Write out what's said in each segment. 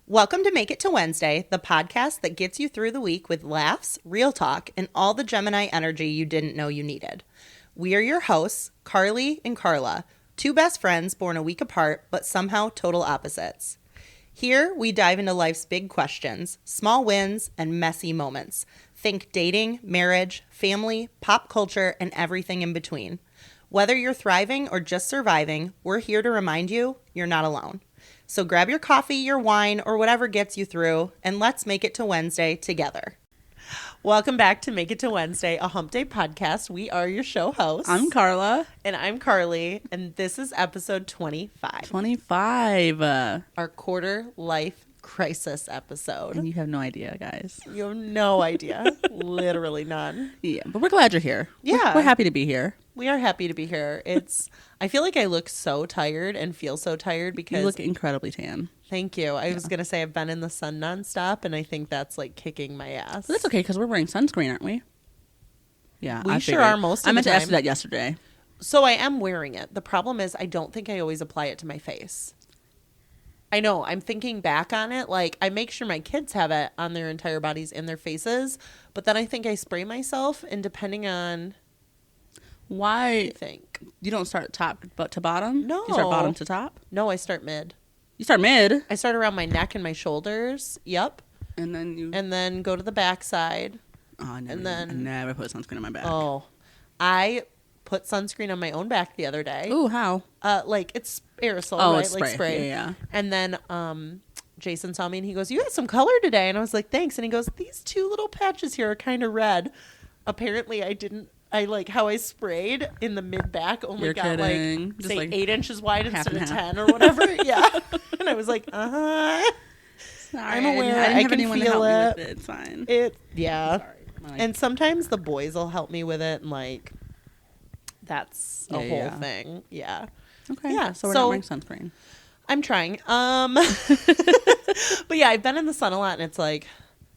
Welcome to Make It to Wednesday, the podcast that gets you through the week with laughs, real talk, and all the Gemini energy you didn't know you needed. We are your hosts, Carly and Karla, two best friends born a week apart, but somehow total opposites. Here, we dive into life's big questions, small wins, and messy moments. Think dating, marriage, family, pop culture, and everything in between. Whether you're thriving or just surviving, we're here to remind you you're not alone. So grab your coffee, your wine, or whatever gets you through, and let's make it to Wednesday together. Welcome back to Make It to Wednesday, a hump day podcast. We are your show hosts. I'm Karla. And I'm Carly, and this is episode 25. 25. Our quarter life crisis episode. And you have no idea, guys. You have no idea. Literally none. Yeah, but we're glad you're here. Yeah. We're happy to be here. We are happy to be here. I feel like I look so tired and feel so tired because... You look incredibly tan. Thank you. I was going to say I've been in the sun nonstop, and I think that's like kicking my ass. But that's okay because we're wearing sunscreen, aren't we? Yeah, we sure are most of the time. I meant to ask you that yesterday. So I am wearing it. The problem is I don't think I always apply it to my face. I know. I'm thinking back on it. Like, I make sure my kids have it on their entire bodies and their faces, but then I think I spray myself, and depending on... Why? I think. You don't start top but to bottom? No. You start bottom to top? No, I start mid. You start mid? I start around my neck and my shoulders. Yep. And then you... And then go to the back side. Oh, I never, and then... I never put sunscreen on my back. Oh. I put sunscreen on my own back the other day. Ooh, how? Like, it's aerosol, right? It's like spray. Yeah. And then Jason saw me and he goes, "You had some color today." And I was like, "Thanks." And he goes, "These two little patches here are kind of red." Apparently, I like how I sprayed in the mid back only You're got kidding. like, Just say, like 8 inches wide half instead and of half. 10 or whatever. Yeah. And I was like, Sorry, I'm aware. I didn't have can anyone to feel help it. me with it. It's fine. Yeah. Sorry. And sometimes the boys will help me with it, and like, that's a whole thing. Yeah. Okay. Yeah. So we're not wearing sunscreen. I'm trying. But yeah, I've been in the sun a lot, and it's like,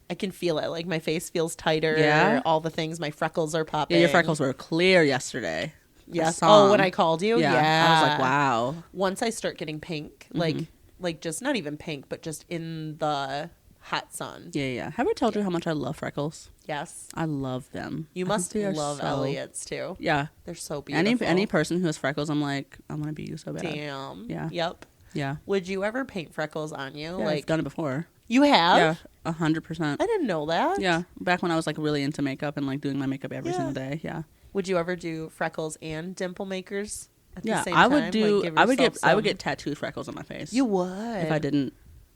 I can feel it. Like, my face feels tighter. Yeah. All the things. My freckles are popping. Yeah, your freckles were clear yesterday. Yes. Oh, when I called you? Yeah. I was like, wow. Once I start getting pink, like just not even pink, but just in the hot sun. Yeah. Have I told you how much I love freckles? Yes. I love them. You must love Elliot's too. Yeah. They're so beautiful. Any person who has freckles, I'm like, I want to be you so bad. Damn. Yeah. Yep. Yeah. Would you ever paint freckles on you? Yeah, like, I've done it before. You have? Yeah, 100%. I didn't know that. Yeah, back when I was like really into makeup and like doing my makeup every single day. Yeah. Would you ever do freckles and dimple makers at the same time? I would do. Like, I would get tattooed freckles on my face. You would. If I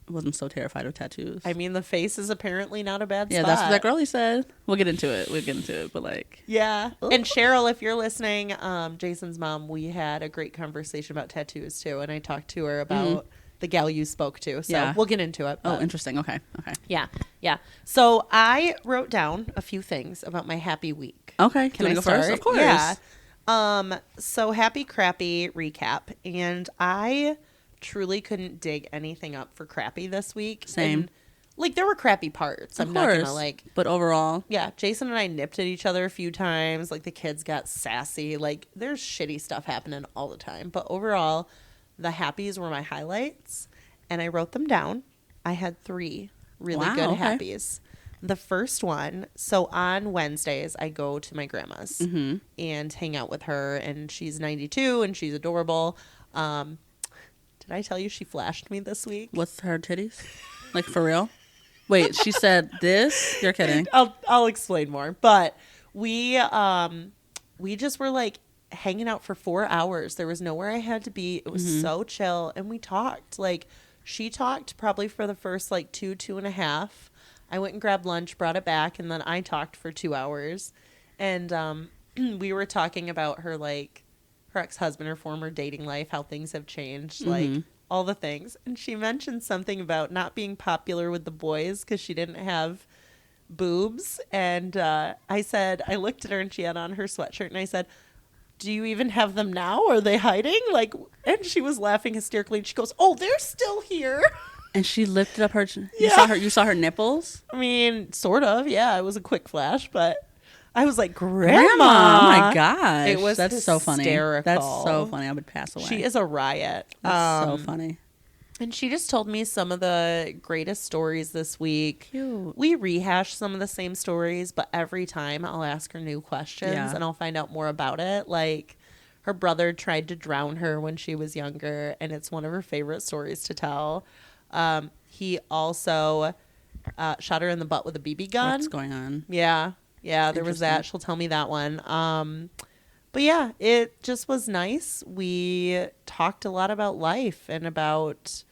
wasn't so terrified of tattoos. I mean, the face is apparently not a bad spot. spot. That's what that girlie said. We'll get into it. But like, yeah. Ooh. And Cheryl, if you're listening, Jason's mom, we had a great conversation about tattoos too, and I talked to her about the gal you spoke to. So we'll get into it. Oh, interesting. Okay. Yeah. So I wrote down a few things about my happy week. Okay. Can I go start? First? Of course. Yeah. So happy crappy recap, and I truly couldn't dig anything up for crappy this week. Same. And, like, there were crappy parts. I'm not gonna like. But overall, yeah. Jason and I nipped at each other a few times. Like, the kids got sassy. Like, there's shitty stuff happening all the time. But overall, the happies were my highlights, and I wrote them down. I had 3 really good happies. The first one, so on Wednesdays, I go to my grandma's and hang out with her, and she's 92, and she's adorable. Did I tell you she flashed me this week? What's her titties? Like, for real? Wait, she said this? You're kidding. I'll explain more. But we just were like hanging out for 4 hours. There was nowhere I had to be. It was so chill, and we talked. Like, she talked probably for the first like 2.5. I went and grabbed lunch, brought it back, and then I talked for 2 hours. And we were talking about her ex-husband, her former dating life, how things have changed, like all the things. And she mentioned something about not being popular with the boys because she didn't have boobs. And I looked at her and she had on her sweatshirt, and I said, "Do you even have them now? Are they hiding?" Like, and she was laughing hysterically, and she goes, "Oh, they're still here." And she lifted up her. Yeah. You saw her nipples? I mean, sort of. Yeah, it was a quick flash, but I was like, Grandma. Oh my gosh. It was so funny. hysterical. That's so funny. I would pass away. She is a riot. That's so funny. And she just told me some of the greatest stories this week. Cute. We rehash some of the same stories, but every time I'll ask her new questions and I'll find out more about it. Like, her brother tried to drown her when she was younger, and it's one of her favorite stories to tell. He also shot her in the butt with a BB gun. What's going on? Yeah. Yeah, there was that. She'll tell me that one. But yeah, it just was nice. We talked a lot about life and about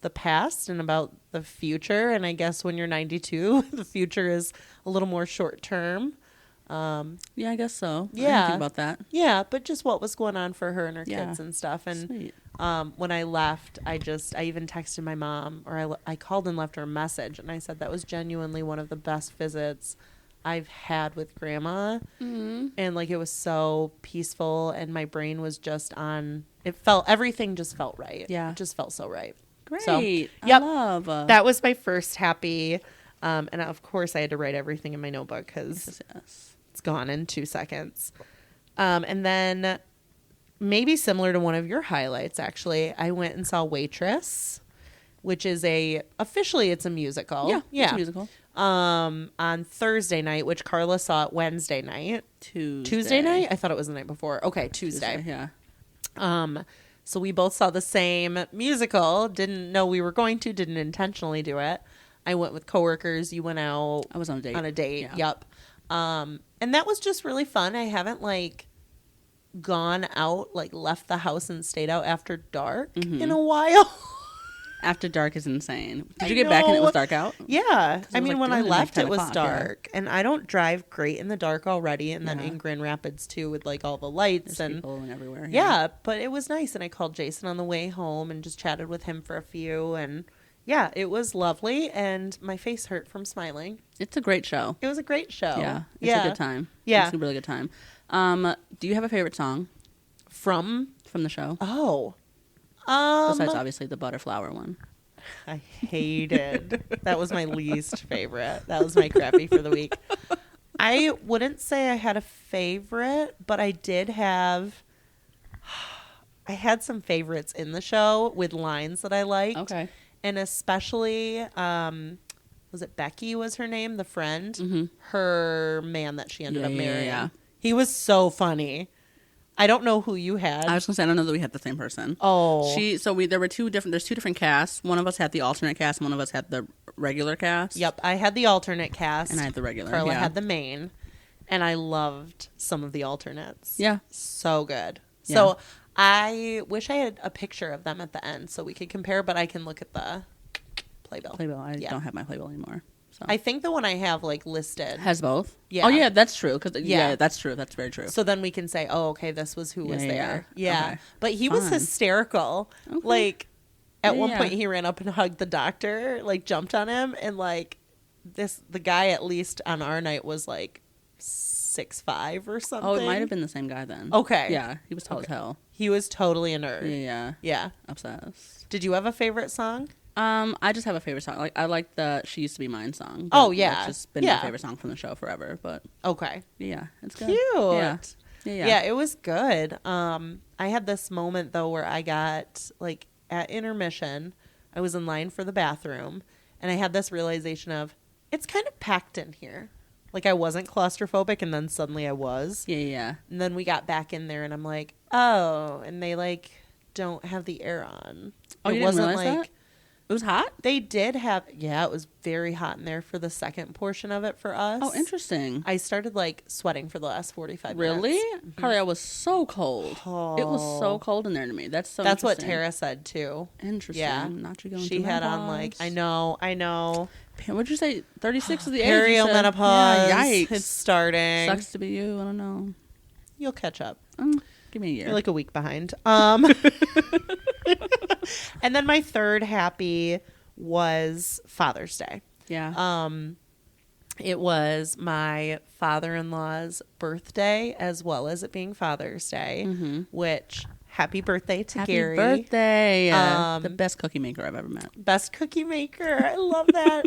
the past and about the future. And I guess when you're 92, the future is a little more short term. Yeah, I guess so. Yeah. I didn't think about that. Yeah, but just what was going on for her and her kids and stuff. And Sweet. when I left, I even texted my mom, or I called and left her a message. And I said that was genuinely one of the best visits I've had with Grandma. Mm-hmm. And like, it was so peaceful, and my brain was just on, everything just felt right. Yeah. It just felt so right. Great. So, I love. that was my first happy. And of course I had to write everything in my notebook because it's gone in 2 seconds. And then maybe similar to one of your highlights, actually, I went and saw Waitress, which is officially it's a musical. Yeah. It's a musical. On Thursday night, which Carla saw it Wednesday night. Tuesday night? I thought it was the night before. Okay, Tuesday. Yeah. So we both saw the same musical. Didn't know we were going to. Didn't intentionally do it. I went with coworkers. You went out. I was on a date. On a date. Yeah. Yep. And that was just really fun. I haven't gone out, left the house and stayed out after dark in a while. After dark is insane. Did you get back and it was dark out? Yeah. I mean, when I left, it was 10 o'clock, dark. Yeah. And I don't drive great in the dark already. And then in Grand Rapids, too, with all the lights. There's people and everywhere. Yeah, but it was nice. And I called Jason on the way home and just chatted with him for a few. And yeah, it was lovely. And my face hurt from smiling. It's a great show. It was a great show. Yeah. It's a good time. Yeah. It's a really good time. Do you have a favorite song? From the show? Oh. Besides, obviously, the Butterflower one. I hated. That was my least favorite. That was my crappy for the week. I wouldn't say I had a favorite, but I had some favorites in the show with lines that I liked. Okay. And especially, was it Becky was her name, the friend? Mm-hmm. Her man that she ended up marrying. Yeah. He was so funny. I don't know who you had. I was going to say, I don't know that we had the same person. Oh. There were there's two different casts. One of us had the alternate cast, and one of us had the regular cast. Yep, I had the alternate cast. And I had the regular. Carla had the main. And I loved some of the alternates. Yeah. So good. Yeah. So I wish I had a picture of them at the end so we could compare, but I can look at the playbill. I don't have my playbill anymore. So. I think the one I have listed has both. Yeah. Oh yeah, that's true. That's true. That's very true. So then we can say, oh, okay, this was who was there. Yeah. Okay. But he was hysterical. Okay. At one point he ran up and hugged the doctor, jumped on him, and the guy at least on our night was 6'5" or something. Oh, it might have been the same guy then. Okay. Yeah, he was tall as hell. He was totally a nerd. Yeah. Yeah. Obsessed. Did you have a favorite song? I just have a favorite song. I like the "She Used to Be Mine" song. Oh yeah, it's just been my favorite song from the show forever. But okay, yeah, it's good. Cute. Yeah, it was good. I had this moment though where I got at intermission, I was in line for the bathroom, and I had this realization of it's kind of packed in here. I wasn't claustrophobic, and then suddenly I was. Yeah. And then we got back in there, and I'm like, oh, and they don't have the air on. Oh, you didn't realize that? It was hot? They did have, it was very hot in there for the second portion of it for us. Oh, interesting. I started sweating for the last 45 minutes. Really? Mm-hmm. Carly, I was so cold. Oh. It was so cold in there to me. That's what Tara said too. Interesting. Yeah. Not you going she had on I know. What'd you say? 36 is the age. Perimenopause. Yeah, yikes. It's starting. Sucks to be you. I don't know. You'll catch up. Give me a year. You're a week behind. And then my third happy was Father's Day. Yeah. It was my father-in-law's birthday as well as it being Father's Day, which happy birthday to Gary. Happy birthday. The best cookie maker I've ever met. Best cookie maker. I love that.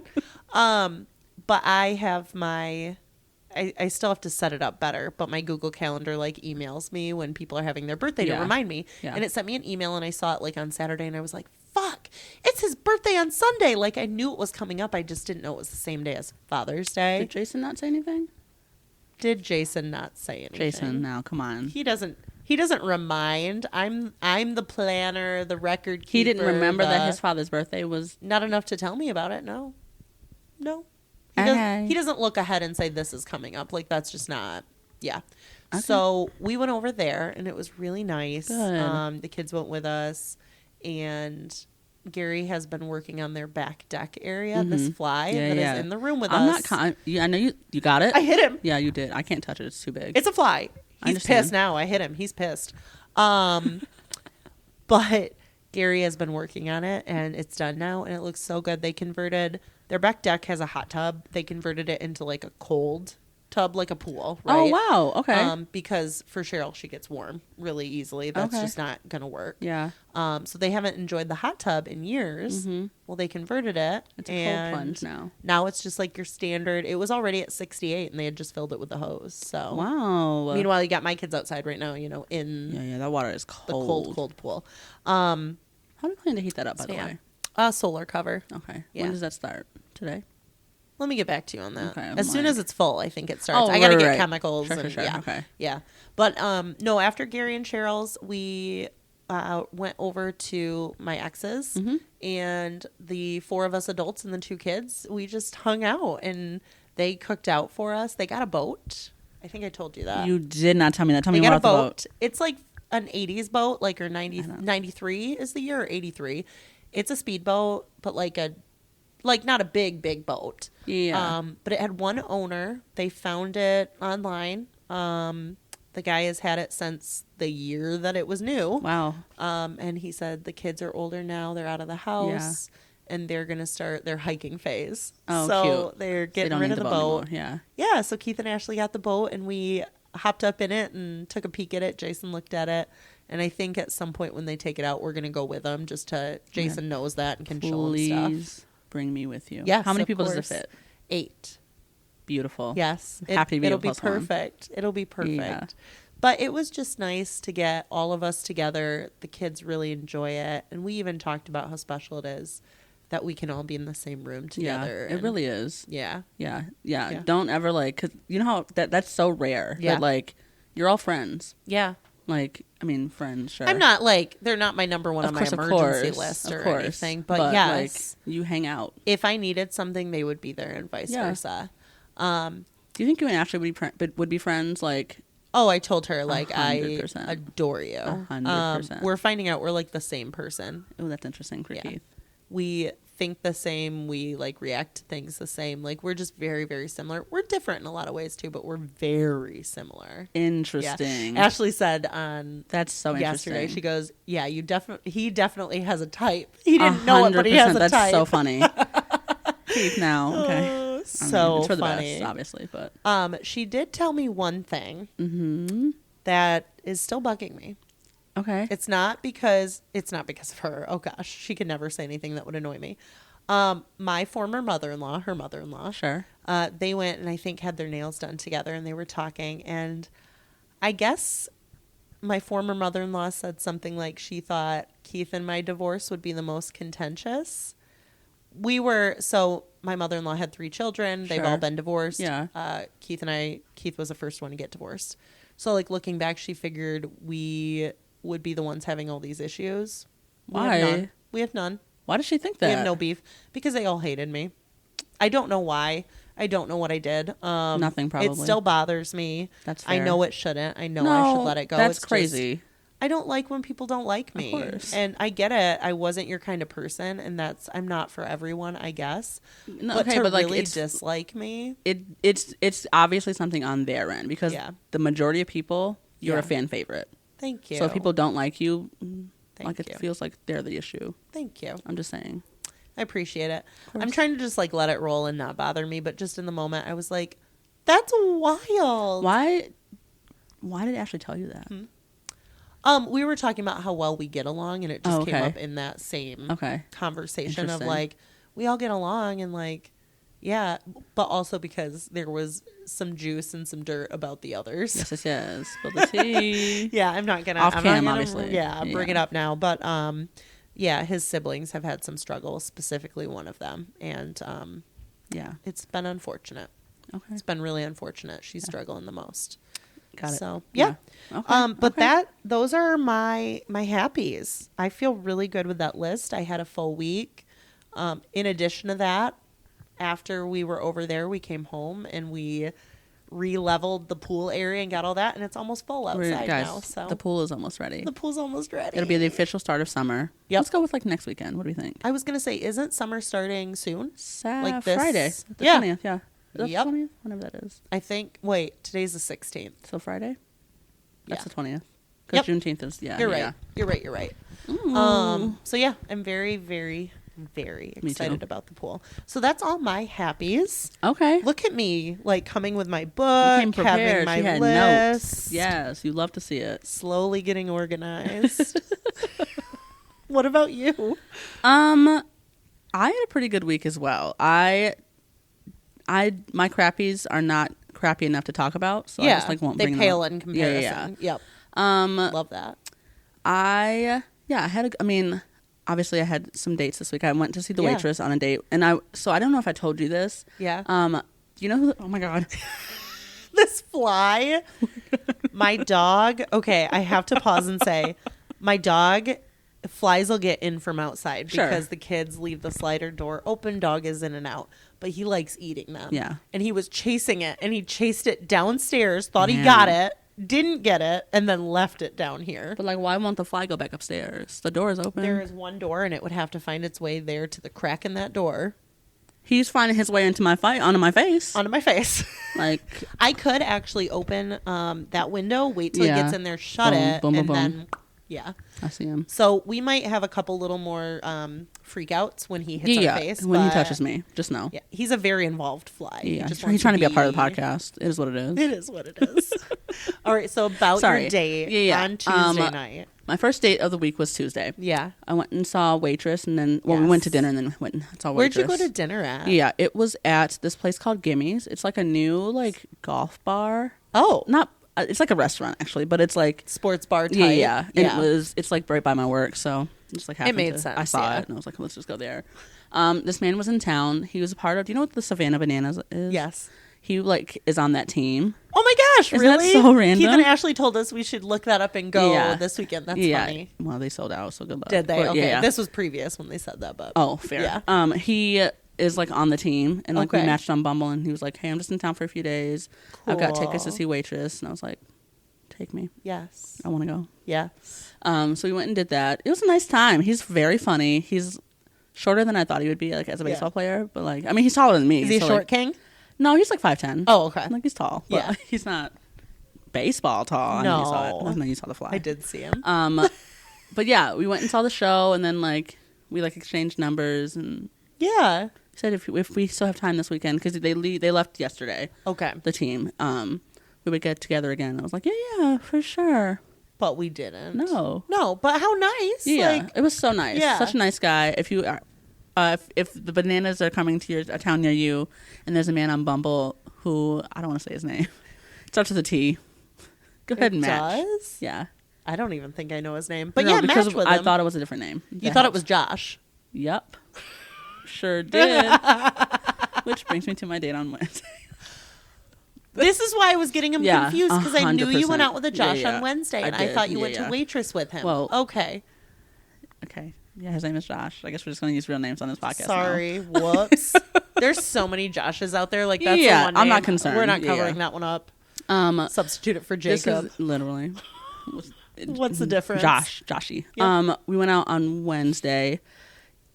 But I have I still have to set it up better, but my Google Calendar emails me when people are having their birthday to remind me. Yeah. And it sent me an email, and I saw it on Saturday, and I was like, fuck, it's his birthday on Sunday. Like, I knew it was coming up. I just didn't know it was the same day as Father's Day. Did Jason not say anything? Did Jason not say anything? Jason, now, come on. He doesn't remind. I'm the planner, the record keeper. He didn't remember that his father's birthday was... Not enough to tell me about it, no. Okay. He doesn't look ahead and say this is coming up. Like, that's just not... Yeah. Okay. So we went over there, and it was really nice. Good. The kids went with us, and Gary has been working on their back deck area, this fly is in the room with us. I know you got it. I hit him. Yeah, you did. I can't touch it. It's too big. It's a fly. He's pissed now. I hit him. He's pissed. But Gary has been working on it, and it's done now, and it looks so good. They converted... Their back deck has a hot tub. They converted it into like a cold tub, like a pool, right? Oh, wow. Okay. Because for Cheryl, she gets warm really easily. That's just not going to work. Yeah. So they haven't enjoyed the hot tub in years. Mm-hmm. Well, they converted it. It's a cold plunge now. Now it's just like your standard. It was already at 68, and they had just filled it with a hose. So wow. Meanwhile, you got my kids outside right now, in that water is cold. The cold pool. How do you plan to heat that up, by the way? Solar cover. Okay. Yeah. When does that start? Today? Let me get back to you on that. Okay, as soon as it's full, I think it starts. Oh, I got to right, get right. chemicals. Sure, and, sure. Yeah. Okay. Yeah. But no, after Gary and Cheryl's, we went over to my ex's, and the 4 of us adults and the 2 kids, we just hung out, and they cooked out for us. They got a boat. I think I told you that. You did not tell me that. Tell me more about the the boat. boat. It's like an 80s boat, like or 93 is the year, or 83. It's a speedboat, but like not a big boat. Yeah. But it had one owner. They found it online. The guy has had it since the year that it was new. Wow. And he said the kids are older now. They're out of the house. Yeah. And they're going to start their hiking phase. Oh, so cute. They're getting rid of the boat. Yeah. Yeah. So Keith and Ashley got the boat, and we hopped up in it and took a peek at it. Jason looked at it. And I think at some point when they take it out, we're going to go with them just to... Jason knows that and can show him stuff. Please bring me with you. Yes, how many people course. does it fit? 8. Beautiful. Yes. Happy to be it'll a be plus one. perfect. It'll be perfect. Yeah. But it was just nice to get all of us together. The kids really enjoy it. And we even talked about how special it is that we can all be in the same room together. Yeah, it really is. Yeah. Yeah. Don't ever because you know how that's so rare. Yeah. That you're all friends. Yeah. Friends, sure. I'm not they're not my number one on my emergency list or anything. But yes. You hang out. If I needed something, they would be there and vice versa. Do you think you and Ashley would be friends? Oh, I told her, 100%. I adore you. 100%. We're finding out we're the same person. Oh, that's interesting for Keith. We think the same. We react to things the same. We're just very, very similar. We're different in a lot of ways too, but we're very similar. Interesting. Yeah. Ashley said on that's so yesterday, interesting. she goes, yeah, he definitely has a type. He didn't know it, but he has a that's type. So funny. Keith now. Okay. So it's for the funny. best, obviously, but she did tell me one thing that is still bugging me. Okay. It's not because of her. Oh gosh, she could never say anything that would annoy me. My former mother-in-law, her mother-in-law, sure. They went and I think had their nails done together, and they were talking, and I guess my former mother-in-law said something like she thought Keith and my divorce would be the most contentious. My mother-in-law had 3 children. They've all been divorced. Yeah. Keith was the first one to get divorced. So looking back, she figured we would be the ones having all these issues. Why? We have none. Why does she think that? We have no beef because they all hated me. I don't know why. I don't know what I did. Nothing probably. It still bothers me. That's fair. I know it shouldn't. I know I should let it go. That's crazy. I don't like when people don't like me. Of course. And I get it. I wasn't your kind of person, and I'm not for everyone, I guess. No, but okay, to but really dislike me. It's obviously something on their end because the majority of people, you're a fan favorite. Thank you. So if people don't like you, it feels like they're the issue. Thank you. I'm just saying. I appreciate it. I'm trying to just let it roll and not bother me, but just in the moment I was like, that's wild. Why did Ashley tell you that? We were talking about how well we get along, and it just came up in that same conversation of we all get along and yeah, but also because there was some juice and some dirt about the others. Yes. Spill the tea. Yeah, I'm not gonna obviously. Bring it up now, but Yeah, his siblings have had some struggles, specifically one of them. And Yeah. it's been unfortunate. Okay. It's been really unfortunate. She's struggling the most. Got it. So, yeah. Okay. But those are my happies. I feel really good with that list. I had a full week. In addition to that, after we were over there, we came home and we re-leveled the pool area and got all that, and it's almost full outside now. So the pool is almost ready. The pool's almost ready. It'll be the official start of summer. Yep. Let's go with like next weekend. What do you think? I was gonna say, isn't summer starting soon? Like this Friday, the 20th. Yeah. Yep. 20th? Whenever that is. I think. Wait, today's the 16th. So Friday. That's the 20th. Yep. Because Juneteenth is You're right. Yeah. You're right. Ooh. So yeah, I'm very, very, very excited about the pool. So that's all my happies. Okay. Look at me, like coming with my book, Came prepared. having my She had list. notes. Yes, you love to see it. Slowly getting organized. What about you? I had a pretty good week as well. My crappies are not crappy enough to talk about, so I just like won't bring them up. They pale in comparison. Yep. Love that. I mean, obviously I had some dates this week. I went to see the waitress on a date, and I don't know if I told you this. Yeah. Do you know who? Oh my god. This fly. My dog. Okay, I have to pause and say, my dog. Flies will get in from outside because the kids leave the slider door open. Dog is in and out, but he likes eating them. Yeah. And he was chasing it, and he chased it downstairs, thought he got it, didn't get it, and then left it down here. But like, why won't the fly go back upstairs? The door is open. There is one door, and it would have to find its way there to the crack in that door. He's finding his way onto my face. Onto my face. Like, I could actually open that window, wait till he gets in there, shut it, boom, and boom. then... Yeah. I see him. So we might have a couple little more freak outs when he hits our face. When he touches me, just know. Yeah, he's a very involved fly. Yeah, he's trying to be a part of the podcast. It is what it is. It is what it is. All right, so about your date on Tuesday night. My first date of the week was Tuesday. Yeah. I went and saw a waitress, and then, we went to dinner, and then went and saw a waitress. Where'd you go to dinner at? Yeah, it was at this place called Gimmy's. It's like a new, like, golf bar. Oh. It's like a restaurant, actually, but it's like... Sports bar type. Yeah. And it's like right by my work, so just like happened it made sense. I saw it, and I was like, let's just go there. This man was in town. He was a part of... Do you know what the Savannah Bananas is? Yes. He, like, is on that team. Oh my gosh, Isn't really? that so random? Keith and Ashley told us we should look that up and go this weekend. That's funny. Well, they sold out, so good luck. Did they? But, okay. Yeah. This was previous when they said that, but... Oh, fair. Yeah. He is like on the team, and like we matched on Bumble, and he was like, hey, I'm just in town for a few days. Cool. I've got tickets to see Waitress, and I was like, take me. Yes. I want to go. Yes. So we went and did that. It was a nice time. He's very funny. He's shorter than I thought he would be, like, as a baseball player, but like, I mean, he's taller than me. Is he a short like, king? No, he's like 5'10". Oh, okay. Like, he's tall. But Yeah. he's not baseball tall. No. I know you saw it. I know you saw the fly. I did see him. But yeah, we went and saw the show, and then like we like exchanged numbers, and yeah, he said if we still have time this weekend, because they left yesterday. Okay. The team. We would get together again. I was like, yeah, for sure. But we didn't. No, but how nice. Yeah, like, it was so nice. Yeah. Such a nice guy. If you are, if the bananas are coming to a town near you, and there's a man on Bumble who I don't want to say his name. It starts with a T. Go ahead and match. Does? Yeah. I don't even think I know his name. But no, yeah, because match with I him. thought it was a different name. You thought it was Josh. Yep. Sure did. Which brings me to my date on Wednesday. This is why I was getting him confused, because I knew you went 100%. out with a Josh on Wednesday, and I thought you went to Waitress with him. Well, okay. Yeah, his name is Josh. I guess we're just going to use real names on this podcast. Sorry. Whoops. There's so many Joshes out there. Like, that's the one name. I'm not concerned. We're not covering that one up. Substitute it for Jacob. This is literally. What's the difference? Joshy. Yep. We went out on Wednesday,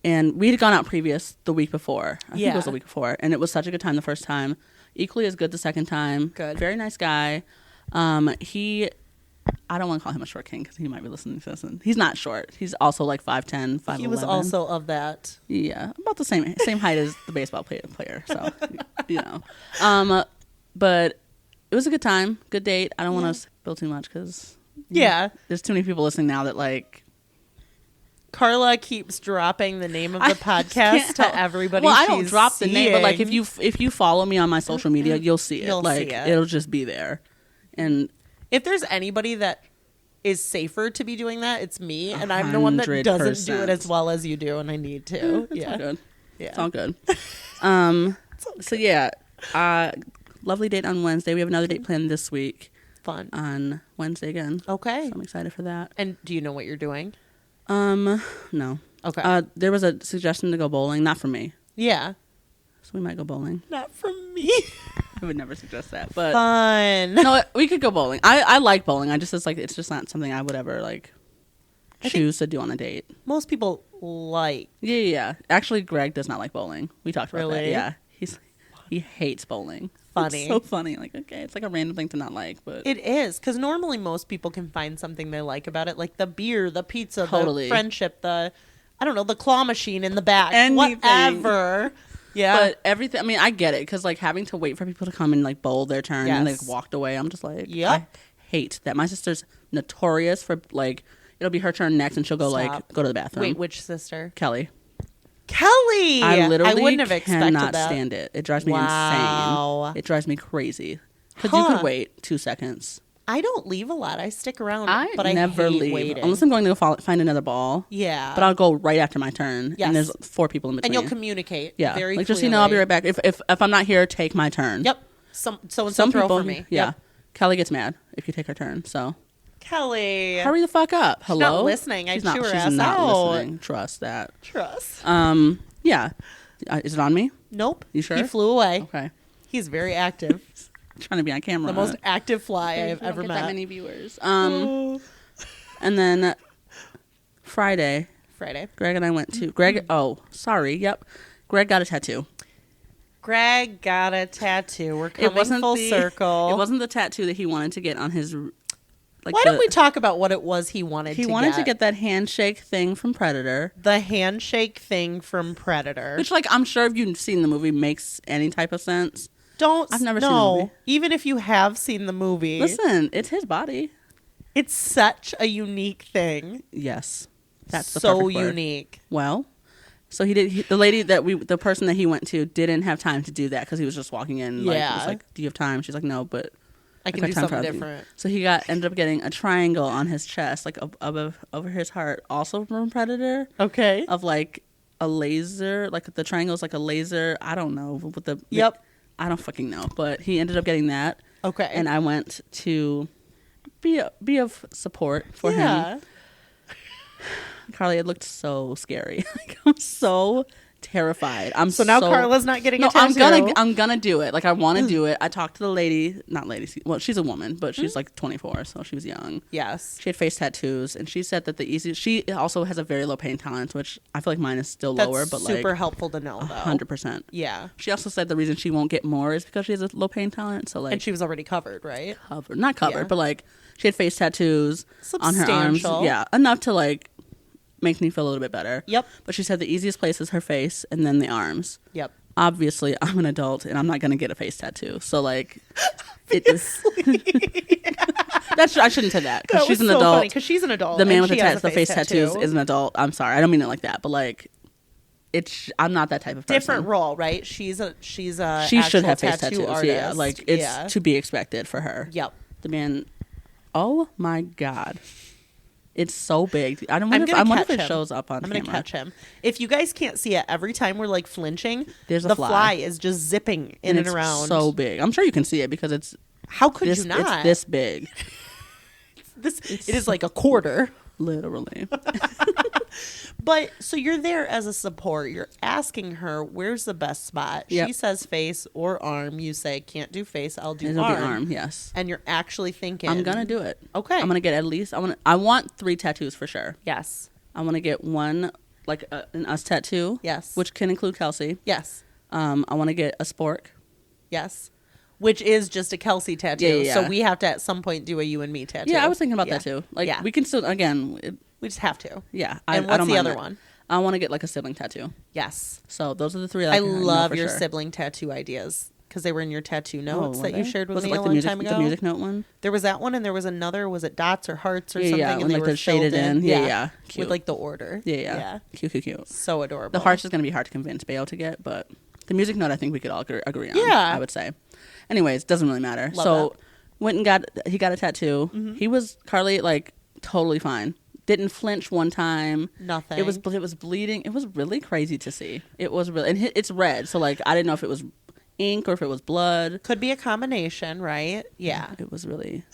and we had gone out the week before. I think it was the week before, and it was such a good time the first time. Equally as good the second time. Good. Very nice guy. I don't want to call him a short king because he might be listening to this. And he's not short. He's also like 5'10", 5'11". He was also of that. Yeah, about the same height as the baseball player. So, you know. But it was a good time, good date. I don't want to spill too much because there's too many people listening now that like. Carla keeps dropping the name of the podcast to everybody. Well, I don't drop seeing. the name, but like if you follow me on my social media, you'll see it. You'll like see it. It'll just be there. And if there's anybody that is safer to be doing that, it's me, and I'm the one that doesn't do it as well as you do, and I need to. It's all good. Yeah, it's all good. So yeah, lovely date on Wednesday. We have another date planned this week. Fun on Wednesday again. Okay, so I'm excited for that. And do you know what you're doing? No. Okay. There was a suggestion to go bowling, not for me. Yeah. So we might go bowling. Not for me. I would never suggest that, but fun. No, we could go bowling. I like bowling. It's just not something I would ever choose to do on a date. Most people like. Yeah. Actually, Greg does not like bowling. We talked about that. Yeah, he hates bowling. Funny. It's so funny. Okay, it's like a random thing to not like, but it is, because normally most people can find something they like about it, like the beer, the pizza, the friendship, the claw machine in the back, anything. Whatever. Yeah, but everything. I mean, I get it, because having to wait for people to come and bowl their turn and walked away. I'm just I hate that. My sister's notorious for it'll be her turn next, and she'll go go to the bathroom. Wait, which sister? Kelly. I literally wouldn't have expected cannot stand it. It drives me insane. It drives me crazy. Because you could wait 2 seconds. I don't leave a lot. I stick around, but I never hate leave. waiting. Unless I'm going to go find another ball. Yeah. But I'll go right after my turn. Yes. And there's 4 people in between. And you'll communicate very clearly. Just, I'll be right back. If I'm not here, take my turn. Yep. Some throw for me. Yeah. Yep. Kelly gets mad if you take her turn, so. Kelly. Hurry the fuck up. Hello? She's not listening. She's not listening. Trust that. Yeah. Is it on me? Nope. You sure? He flew away. Okay. He's very active. Trying to be on camera. The most active fly I've ever met. That many viewers. And then Friday, Greg and I went to Greg. Oh, sorry. Yep. Greg got a tattoo. We're coming full circle. It wasn't the tattoo that he wanted to get on his. Why don't we talk about what it was he wanted to get? He wanted to get that handshake thing from Predator. The handshake thing from Predator. Which, I'm sure if you've seen the movie, makes any type of sense. I've never seen the movie. Even if you have seen the movie. Listen, it's his body. It's such a unique thing. Yes. That's the so unique. Well, so the person that he went to didn't have time to do that because he was just walking in. Yeah. He was like, do you have time? She's like, no, but I can do something different. So he ended up getting a triangle on his chest, over his heart, also from Predator. Okay. Of a laser, the triangle is like a laser. I don't know with the. Yep. I don't fucking know, but he ended up getting that. Okay. And I went to be of support for him. Carly, it looked so scary. I'm so terrified. So now Carla's not getting a tattoo. I'm gonna do it. I want to do it. I talked to the lady, not lady. Well, she's a woman, but she's 24, so she was young. Yes. She had face tattoos, and she said that she also has a very low pain tolerance, which I feel like mine is still lower, but super helpful to know, though. 100%. Yeah. She also said the reason she won't get more is because she has a low pain tolerance. So and she was already covered, right? Not covered, but she had face tattoos on her arms. Substantial. Yeah, enough to makes me feel a little bit better. Yep. But she said the easiest place is her face and then the arms. Yep. Obviously, I'm an adult and I'm not going to get a face tattoo. So I shouldn't say that because she's an adult. Because she's an adult. The man with the face tattoos is an adult. I'm sorry. I don't mean it like that. But I'm not that type of person. Different role, right? She should have face tattoos. Artist. Yeah. It's to be expected for her. Yep. The man. Oh my God. It's so big. I wonder if it shows up on camera. I'm going to catch him. If you guys can't see it, every time we're flinching, there's a the fly is just zipping in and around. It's so big. I'm sure you can see it because it's. How could you not? It's this big. It is like a quarter. Literally. But so you're there as a support. You're asking her, where's the best spot? Yep. She says face or arm. You say, can't do face. I'll do arm. It'll be arm, yes. And you're actually thinking. I'm going to do it. Okay. I'm going to get at least. I want 3 tattoos for sure. Yes. I want to get one, an us tattoo. Yes. Which can include Kelsey. Yes. I want to get a spork. Yes. Which is just a Kelsey tattoo. Yeah. So we have to at some point do a you and me tattoo. Yeah, I was thinking about that too. We can still, again. We just have to. Yeah. And what's the other one? I want to get a sibling tattoo. Yes. So those are the 3 I love your sibling tattoo ideas because they were in your tattoo notes that you shared with me a long time ago. The music note one? There was that one and there was another. Was it dots or hearts or something? Yeah, and they were shaded in. Yeah. Cute. With the order. Yeah. Cute. So adorable. The hearts is going to be hard to convince Bayo to get, but the music note I think we could all agree on. Yeah. I would say. Anyways, doesn't really matter. Love that. Went and he got a tattoo. Mm-hmm. He was, Carly, totally fine. Didn't flinch one time. Nothing. It was bleeding. It was really crazy to see. It was really, and it's red. So like, I didn't know if it was ink or if it was blood. Could be a combination, right? Yeah. It was really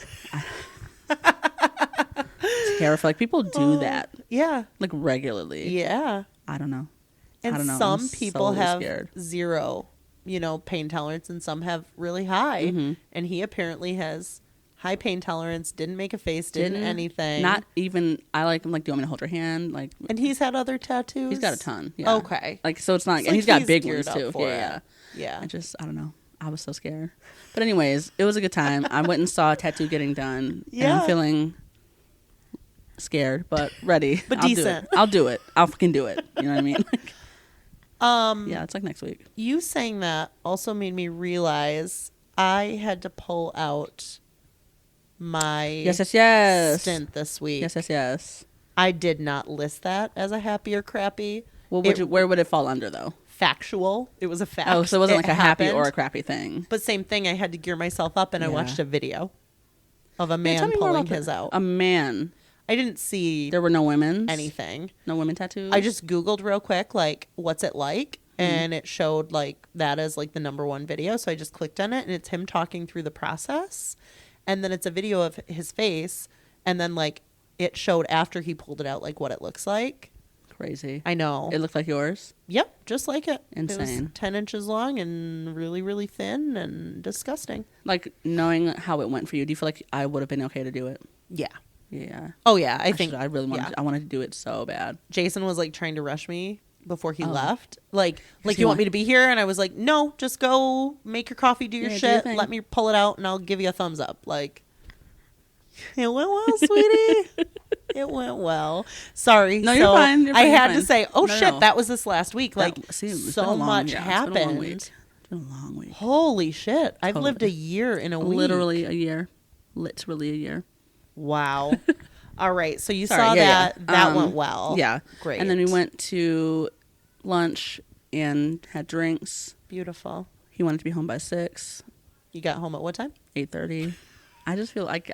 terrifying. Like people do that. Yeah. Like regularly. Yeah. I don't know. And I don't know. some people have scared. zero, pain tolerance, and some have really high. Mm-hmm. And he apparently has high pain tolerance, didn't make a face, didn't anything. Not even, I like, I'm like, do you want me to hold your hand? Like, and he's had other tattoos? He's got a ton. Yeah. Okay. Like, so it's not, It's and like he's got he's big geared ones up too. for Yeah. it. Yeah. I don't know. I was so scared. But anyways, it was a good time. I went and saw a tattoo getting done. Yeah. And I'm feeling scared, but ready. But I'll decent. I'll do it. I'll fucking do it. You know what I mean? Yeah, it's like next week. You saying that also made me realize I had to pull out my Yes. stint this week. Yes. I did not list that as a happy or crappy. Well, where would it fall under though? Factual. It was a fact. Oh, so it wasn't like a happy happened. or a crappy thing. But same thing. I had to gear myself up, and I Yeah. watched a video of a Tell man me more pulling about his out. A man. I didn't see There were no women's. anything. No women tattoos. I just Googled real quick, like, what's it like? And it showed like that as like the #1 video. So I just clicked on it, and it's him talking through the process. And then it's a video of his face. And then like it showed after he pulled it out, like what it looks like. Crazy. I know. It looked like yours. Yep. Just like it. Insane. It was 10 inches long and really, really thin and disgusting. Like knowing how it went for you, do you feel like I would have been okay to do it? Yeah. Yeah. Oh yeah. I think I really wanted. yeah. I wanted to do it so bad. Jason was like trying to rush me before he Oh. left. Like he you want me to be here? And I was like, no, just go make your coffee, do your Yeah, do your shit. thing. Let me pull it out and I'll give you a thumbs up. Like, it went well, sweetie. It went well. Sorry. No, you're fine. You're I fine, you're had fine. to say, oh No, shit, no. that was this last week. Like, It's been so a long- much yeah, happened. It's been a long week. It's been a long week. Holy shit. I've Totally. lived a year in a week. Literally a year. Literally a year. Wow. All right. So you Sorry, saw yeah. that. That went well. Yeah. Great. And then we went to lunch and had drinks. Beautiful. He wanted to be home by 6, You got home at what time? 8:30. I just feel like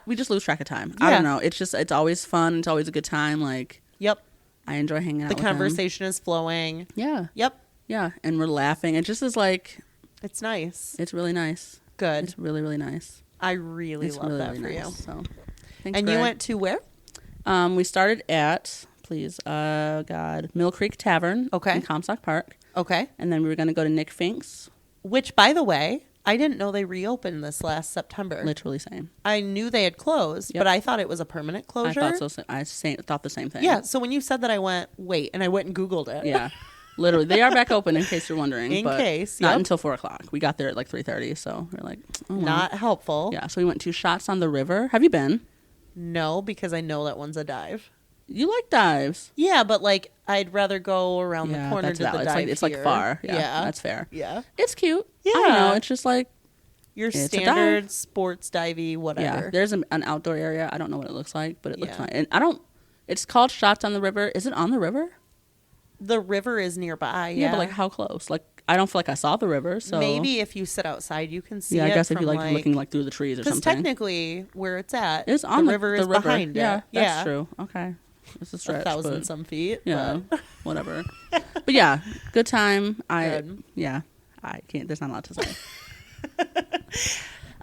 we just lose track of time. I Yeah. don't know. It's always fun. It's always a good time. Like Yep. I enjoy hanging out The with him. conversation is flowing. Yeah. Yep. Yeah. And we're laughing. It just is like, It's nice. it's really nice. Good. It's really, really nice. I really It's love really, that really for nice. you. So, thanks, And Greg. you went to where? We started at, Mill Creek Tavern. Okay. In Comstock Park. Okay. And then we were going to go to Nick Fink's. Which, by the way, I didn't know they reopened this last September. Literally same. I knew they had closed, Yep. but I thought it was a permanent closure. I thought so. I thought the same thing. Yeah. So when you said that, I went, wait, and I went and Googled it. Yeah. Literally. They are back open in case you're wondering. In but case, Not yep. until 4 o'clock. We got there at like 3:30. So we're like, oh, well. Not helpful. Yeah. So we went to Shots on the River. Have you been? No, because I know that one's a dive. You like dives. Yeah, but like I'd rather go around Yeah, the corner that's to the valid. dive It's like here. far. Yeah, Yeah. that's fair. Yeah. It's cute. I don't Yeah. know. It's just like, Your It's a standard dive. sports divey, whatever. yeah, there's an outdoor area. I don't know what it looks like, but it looks Yeah. fine. And it's called Shots on the River. Is it on the river? The river is nearby. Yeah, Yeah, but like how close? Like I don't feel like I saw the river. So maybe if you sit outside, you can see yeah, it. I guess if you from, like looking like through the trees or because something. technically where it's at, It's on the river is behind yeah, it. that's true. Okay, it's a stretch. 1,000 but, some feet. yeah, but- whatever. But yeah, good time. Good. I can't. There's not a lot to say.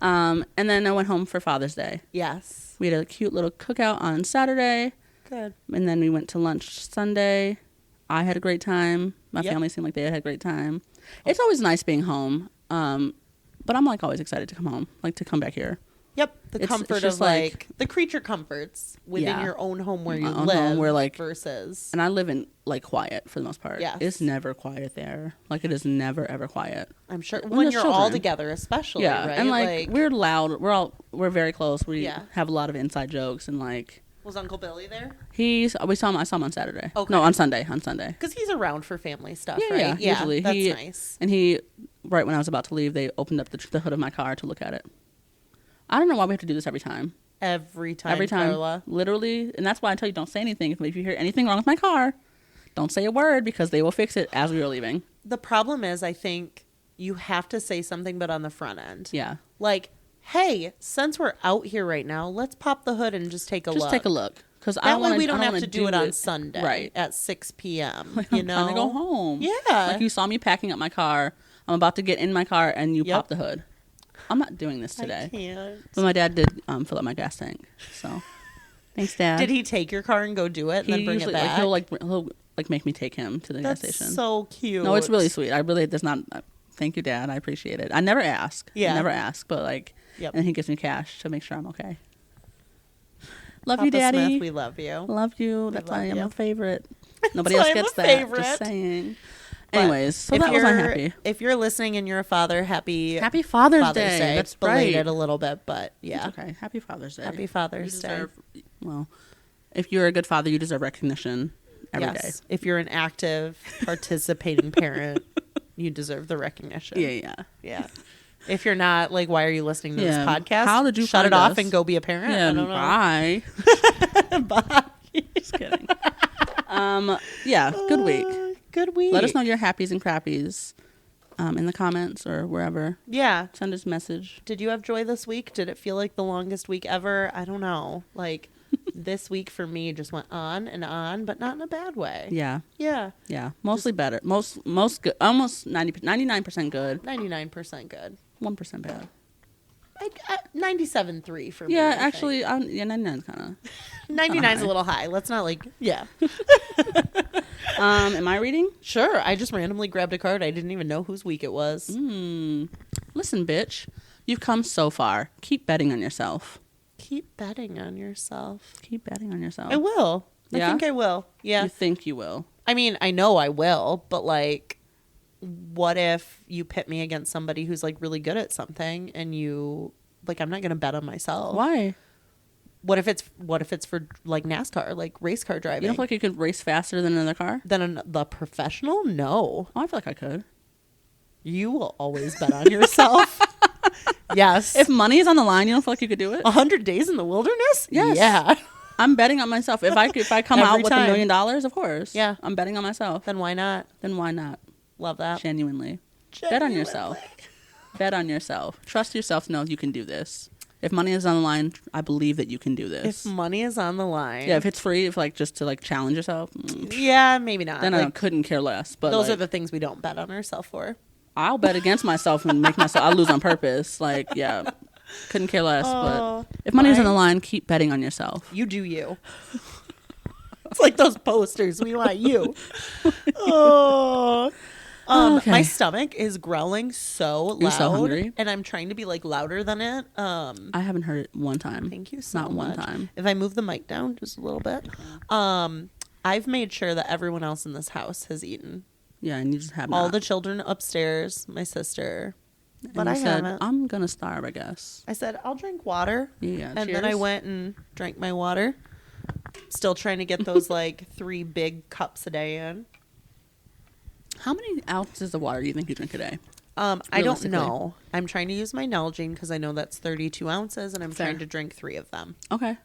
And then I went home for Father's Day. Yes. We had a cute little cookout on Saturday, Good. and then we went to lunch Sunday. I had a great time. My Yep. family seemed like they had a great time. It's always nice being home, but I'm like always excited to come home, like to come back here. Yep. The It's comfort just of like- the creature comforts within Yeah. your own home where you My own live home where, like- versus. And I live in like quiet for the most part. Yes. It's never quiet there. Like it is never ever quiet. I'm sure when when there's you're all children. together, especially, Yeah, right? and like we're loud. We're very close. We Yeah. have a lot of inside jokes and like was Uncle Billy there? I saw him on Saturday. Okay. No, on Sunday. Because he's around for family stuff, Yeah, right? yeah, usually. That's He- nice. And right when I was about to leave, they opened up the hood of my car to look at it. I don't know why we have to do this every time. Every time, Carla. Literally. And that's why I tell you don't say anything. If you hear anything wrong with my car, don't say a word because they will fix it as we are leaving. The problem is, I think you have to say something, but on the front end. Yeah. Like, hey, since we're out here right now, let's pop the hood and just take a look. Just take a look. Because that way we don't have to do it on Sunday at 6 p.m. Like, I'm trying to go home. Yeah. Like you saw me packing up my car. I'm about to get in my car and you pop the hood. I'm not doing this today. I can't. But my dad did fill up my gas tank. So thanks, Dad. Did he take your car and go do it and then bring it back? He'll make me take him to the gas station. That's so cute. No, it's really sweet. There's not. Thank you, Dad. I appreciate it. I never ask. Yeah. I never ask, but and he gives me cash to make sure I'm okay. Love Papa you, Daddy. Smith, we love you. Love you. That's why I'm a favorite. Nobody That's else why gets I'm a that. favorite. Just saying. Anyways, so that was unhappy. If you're listening and you're a father, happy Father's Day. That's belated a little bit, but yeah. It's okay. Happy Father's Day. Happy Father's Day. Well, if you're a good father, you deserve recognition every day. If you're an active, participating parent, you deserve the recognition. Yeah. If you're not, why are you listening to this podcast? How did you shut it find off us? and go be a parent? Yeah, I don't know. Bye. Bye. Just kidding. Good week. Good week. Let us know your happies and crappies in the comments or wherever. Yeah. Send us a message. Did you have joy this week? Did it feel like the longest week ever? I don't know. This week for me just went on and on, but not in a bad way. Yeah. Yeah. Yeah. Mostly better. Most good. Almost 99% good. 99% good. 1% bad. 97.3 for me. Yeah, actually, 99 kind of. 99 is a little high. Let's not yeah. Am I reading? Sure. I just randomly grabbed a card. I didn't even know whose week it was. Listen, bitch. You've come so far. Keep betting on yourself. Keep betting on yourself. Keep betting on yourself. I will. I think I will. Yeah. You think you will? I mean, I know I will, but what if you pit me against somebody who's really good at something and you I'm not going to bet on myself. Why? What if it's for NASCAR, race car driving? You don't feel like you could race faster than another car? Than the professional? No. Oh, I feel like I could. You will always bet on yourself. Yes. If money is on the line, you don't feel like you could do it? 100 days in the wilderness? Yes. Yeah. I'm betting on myself. If I come out with $1 million, of course. Yeah. I'm betting on myself. Then why not? Love that. Genuinely. Bet on yourself. Bet on yourself. Trust yourself to know you can do this. If money is on the line, I believe that you can do this. If money is on the line. Yeah, if it's free, just to challenge yourself. Yeah, maybe not. Then I couldn't care less. But those are the things we don't bet on ourselves for. I'll bet against myself and I'll lose on purpose. Yeah. Couldn't care less. But if money is on the line, keep betting on yourself. You do you. It's like those posters. We want you. Oh. Okay. My stomach is growling so loud. You're so hungry? And I'm trying to be louder than it. I haven't heard it one time. Thank you so much. Not one time. If I move the mic down just a little bit. I've made sure that everyone else in this house has eaten. Yeah, and you just have all the children upstairs, my sister. But I haven't. I'm going to starve, I guess. I said, I'll drink water. Yeah, and then I went and drank my water. Still trying to get those 3 big cups a day in. How many ounces of water do you think you drink a day? I don't know. I'm trying to use my Nalgene because I know that's 32 ounces and I'm trying to drink 3 of them. Okay.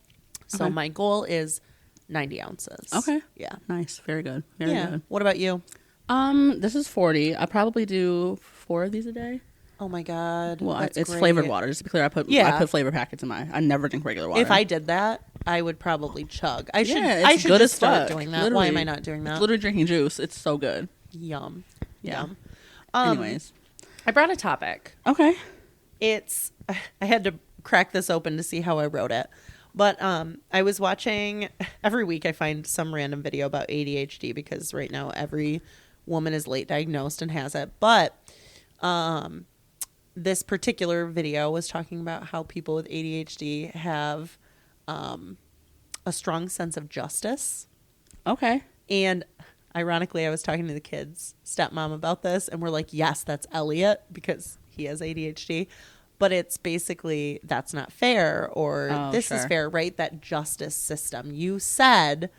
So my goal is 90 ounces. Okay. Yeah. Nice. Very good. Very good. What about you? This is 40. I probably do 4 of these a day. Oh my God. Well, it's great. Flavored water. Just to be clear, I put flavor packets in mine. I never drink regular water. If I did that, I would probably chug. I should good just start doing that. Literally. Why am I not doing that? It's literally drinking juice. It's so good. Yum. Yeah. Yum. Anyways. I brought a topic. Okay. I had to crack this open to see how I wrote it. But I was watching, every week I find some random video about ADHD because right now every woman is late diagnosed and has it. But this particular video was talking about how people with ADHD have a strong sense of justice. Okay. And ironically, I was talking to the kids' stepmom about this, and we're like, yes, that's Elliot because he has ADHD. But it's basically, that's not fair, or this is fair, right? That justice system. You said,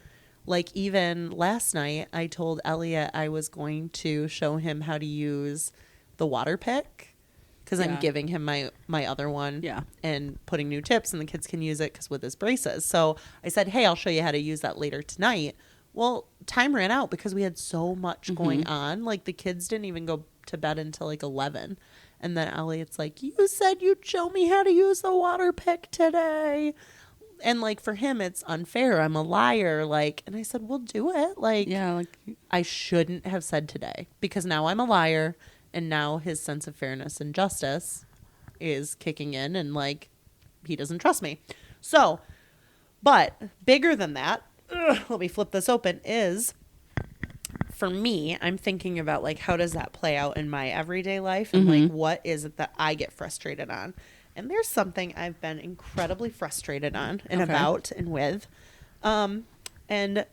even last night, I told Elliot I was going to show him how to use the water pick because I'm giving him my other one and putting new tips, and the kids can use it because with his braces. So I said, hey, I'll show you how to use that later tonight. Well, time ran out because we had so much going on. The kids didn't even go to bed until 11. And then Elliot's like, you said you'd show me how to use the water pick today. And like for him, it's unfair. I'm a liar. Like, and I said, well, do it. Like, Yeah, like I shouldn't have said today because now I'm a liar. And now his sense of fairness and justice is kicking in and like he doesn't trust me. So, but bigger than that, let me flip this open, is for me, I'm thinking about like how does that play out in my everyday life and like what is it that I get frustrated on? And there's something I've been incredibly frustrated on and about and with. And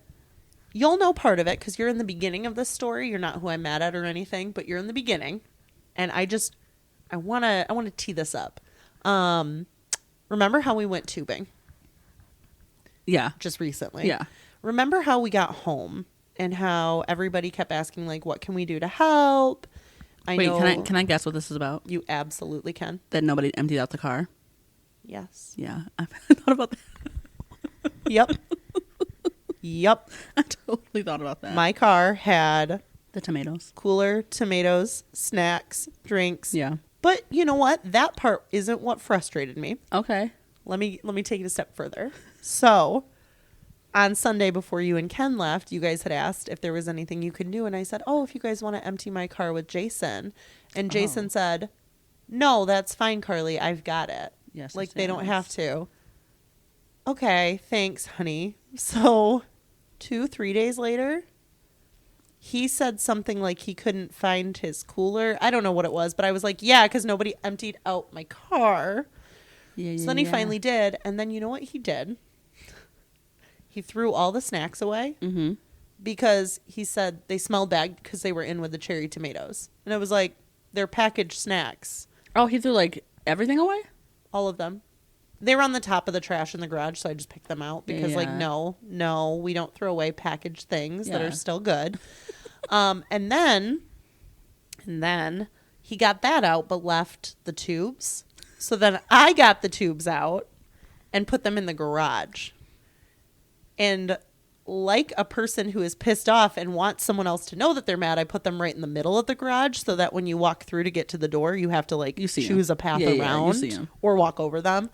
you'll know part of it because you're in the beginning of this story. You're not who I'm mad at or anything, but you're in the beginning. And I want to tee this up. Remember how we went tubing? Yeah. Just recently. Yeah. Remember how we got home and how everybody kept asking like, what can we do to help? Wait, can I guess what this is about? You absolutely can. That nobody emptied out the car? Yes. Yeah. I thought about that. Yep. Yep. I totally thought about that. My car had the tomatoes. Cooler, tomatoes, snacks, drinks. Yeah. But you know what? That part isn't what frustrated me. Okay. Let me take it a step further. So, on Sunday before you and Ken left, you guys had asked if there was anything you could do. And I said, oh, if you guys want to empty my car with Jason. And Jason said, no, that's fine, Carly. I've got it. Yes. Like, they don't have to. Okay, thanks, honey. So, 2-3 days later, he said something like he couldn't find his cooler. I don't know what it was, but I was like, yeah, because nobody emptied out my car. Yeah, So then he finally did. And then you know what he did? He threw all the snacks away because he said they smelled bad because they were in with the cherry tomatoes. And it was like, they're packaged snacks. Oh, he threw like everything away? All of them. They were on the top of the trash in the garage, so I just picked them out because like, no, we don't throw away packaged things that are still good. And then he got that out but left the tubes. So then I got the tubes out and put them in the garage. And like a person who is pissed off and wants someone else to know that they're mad, I put them right in the middle of the garage so that when you walk through to get to the door, you have to like choose a path around or walk over them.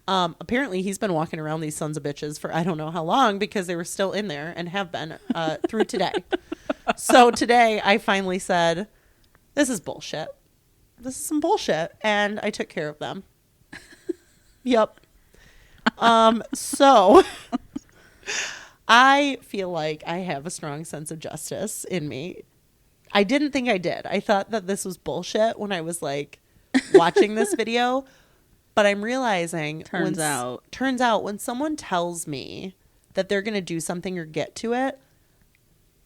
Apparently he's been walking around these sons of bitches for I don't know how long because they were still in there and have been through today. So today I finally said, this is bullshit. This is some bullshit. And I took care of them. Yep. So I feel like I have a strong sense of justice in me. I didn't think I did. I thought that this was bullshit when I was like watching this video. But I'm realizing turns out when someone tells me that they're going to do something or get to it,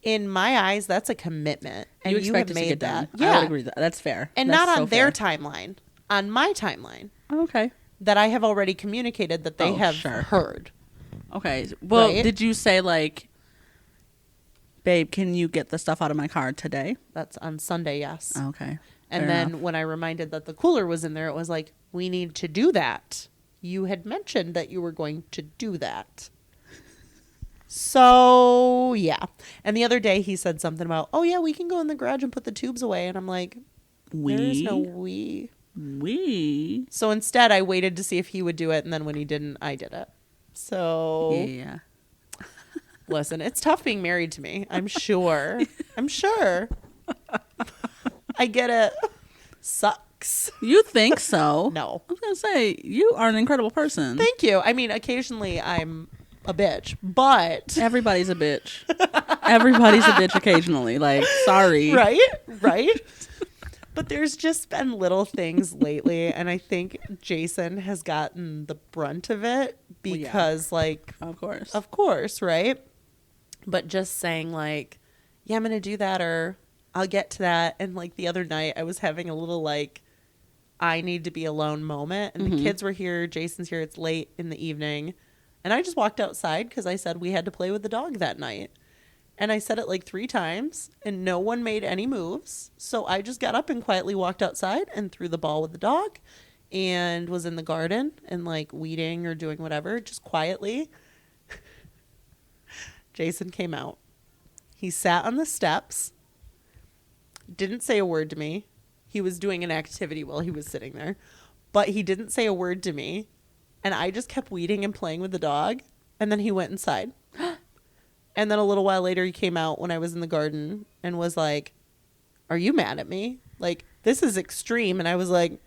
in my eyes, that's a commitment. And you have made that. Yeah. I would agree with that. That's fair. And that's not on their timeline, on my timeline. Okay. That I have already communicated that they have heard. Okay. Well, did you say like, babe, can you get the stuff out of my car today? That's on Sunday, yes. Okay. And then when I reminded that the cooler was in there, it was like, we need to do that. You had mentioned that you were going to do that. So, yeah. And the other day he said something about, oh, yeah, we can go in the garage and put the tubes away. And I'm like, there's no we. We. So instead, I waited to see if he would do it. And then when he didn't, I did it. So. Yeah. Listen, it's tough being married to me. I'm sure. I'm sure. I get it. Sucks. You think so? No. I was going to say, you are an incredible person. Thank you. I mean, occasionally I'm a bitch, but... Everybody's a bitch. Everybody's a bitch occasionally. Like, sorry. Right? But there's just been little things lately, and I think Jason has gotten the brunt of it because, like... Of course, right? But just saying, like, yeah, I'm going to do that, or I'll get to that. And, like, the other night, I was having a little, like, I need to be alone moment. And the kids were here. Jason's here. It's late in the evening. And I just walked outside because I said we had to play with the dog that night. And I said it like 3 times and no one made any moves. So I just got up and quietly walked outside and threw the ball with the dog and was in the garden and like weeding or doing whatever, just quietly. Jason came out. He sat on the steps, didn't say a word to me, He was doing an activity while he was sitting there, but he didn't say a word to me. And I just kept weeding and playing with the dog. And then he went inside. And then a little while later, he came out when I was in the garden and was like, are you mad at me? Like, this is extreme. And I was like,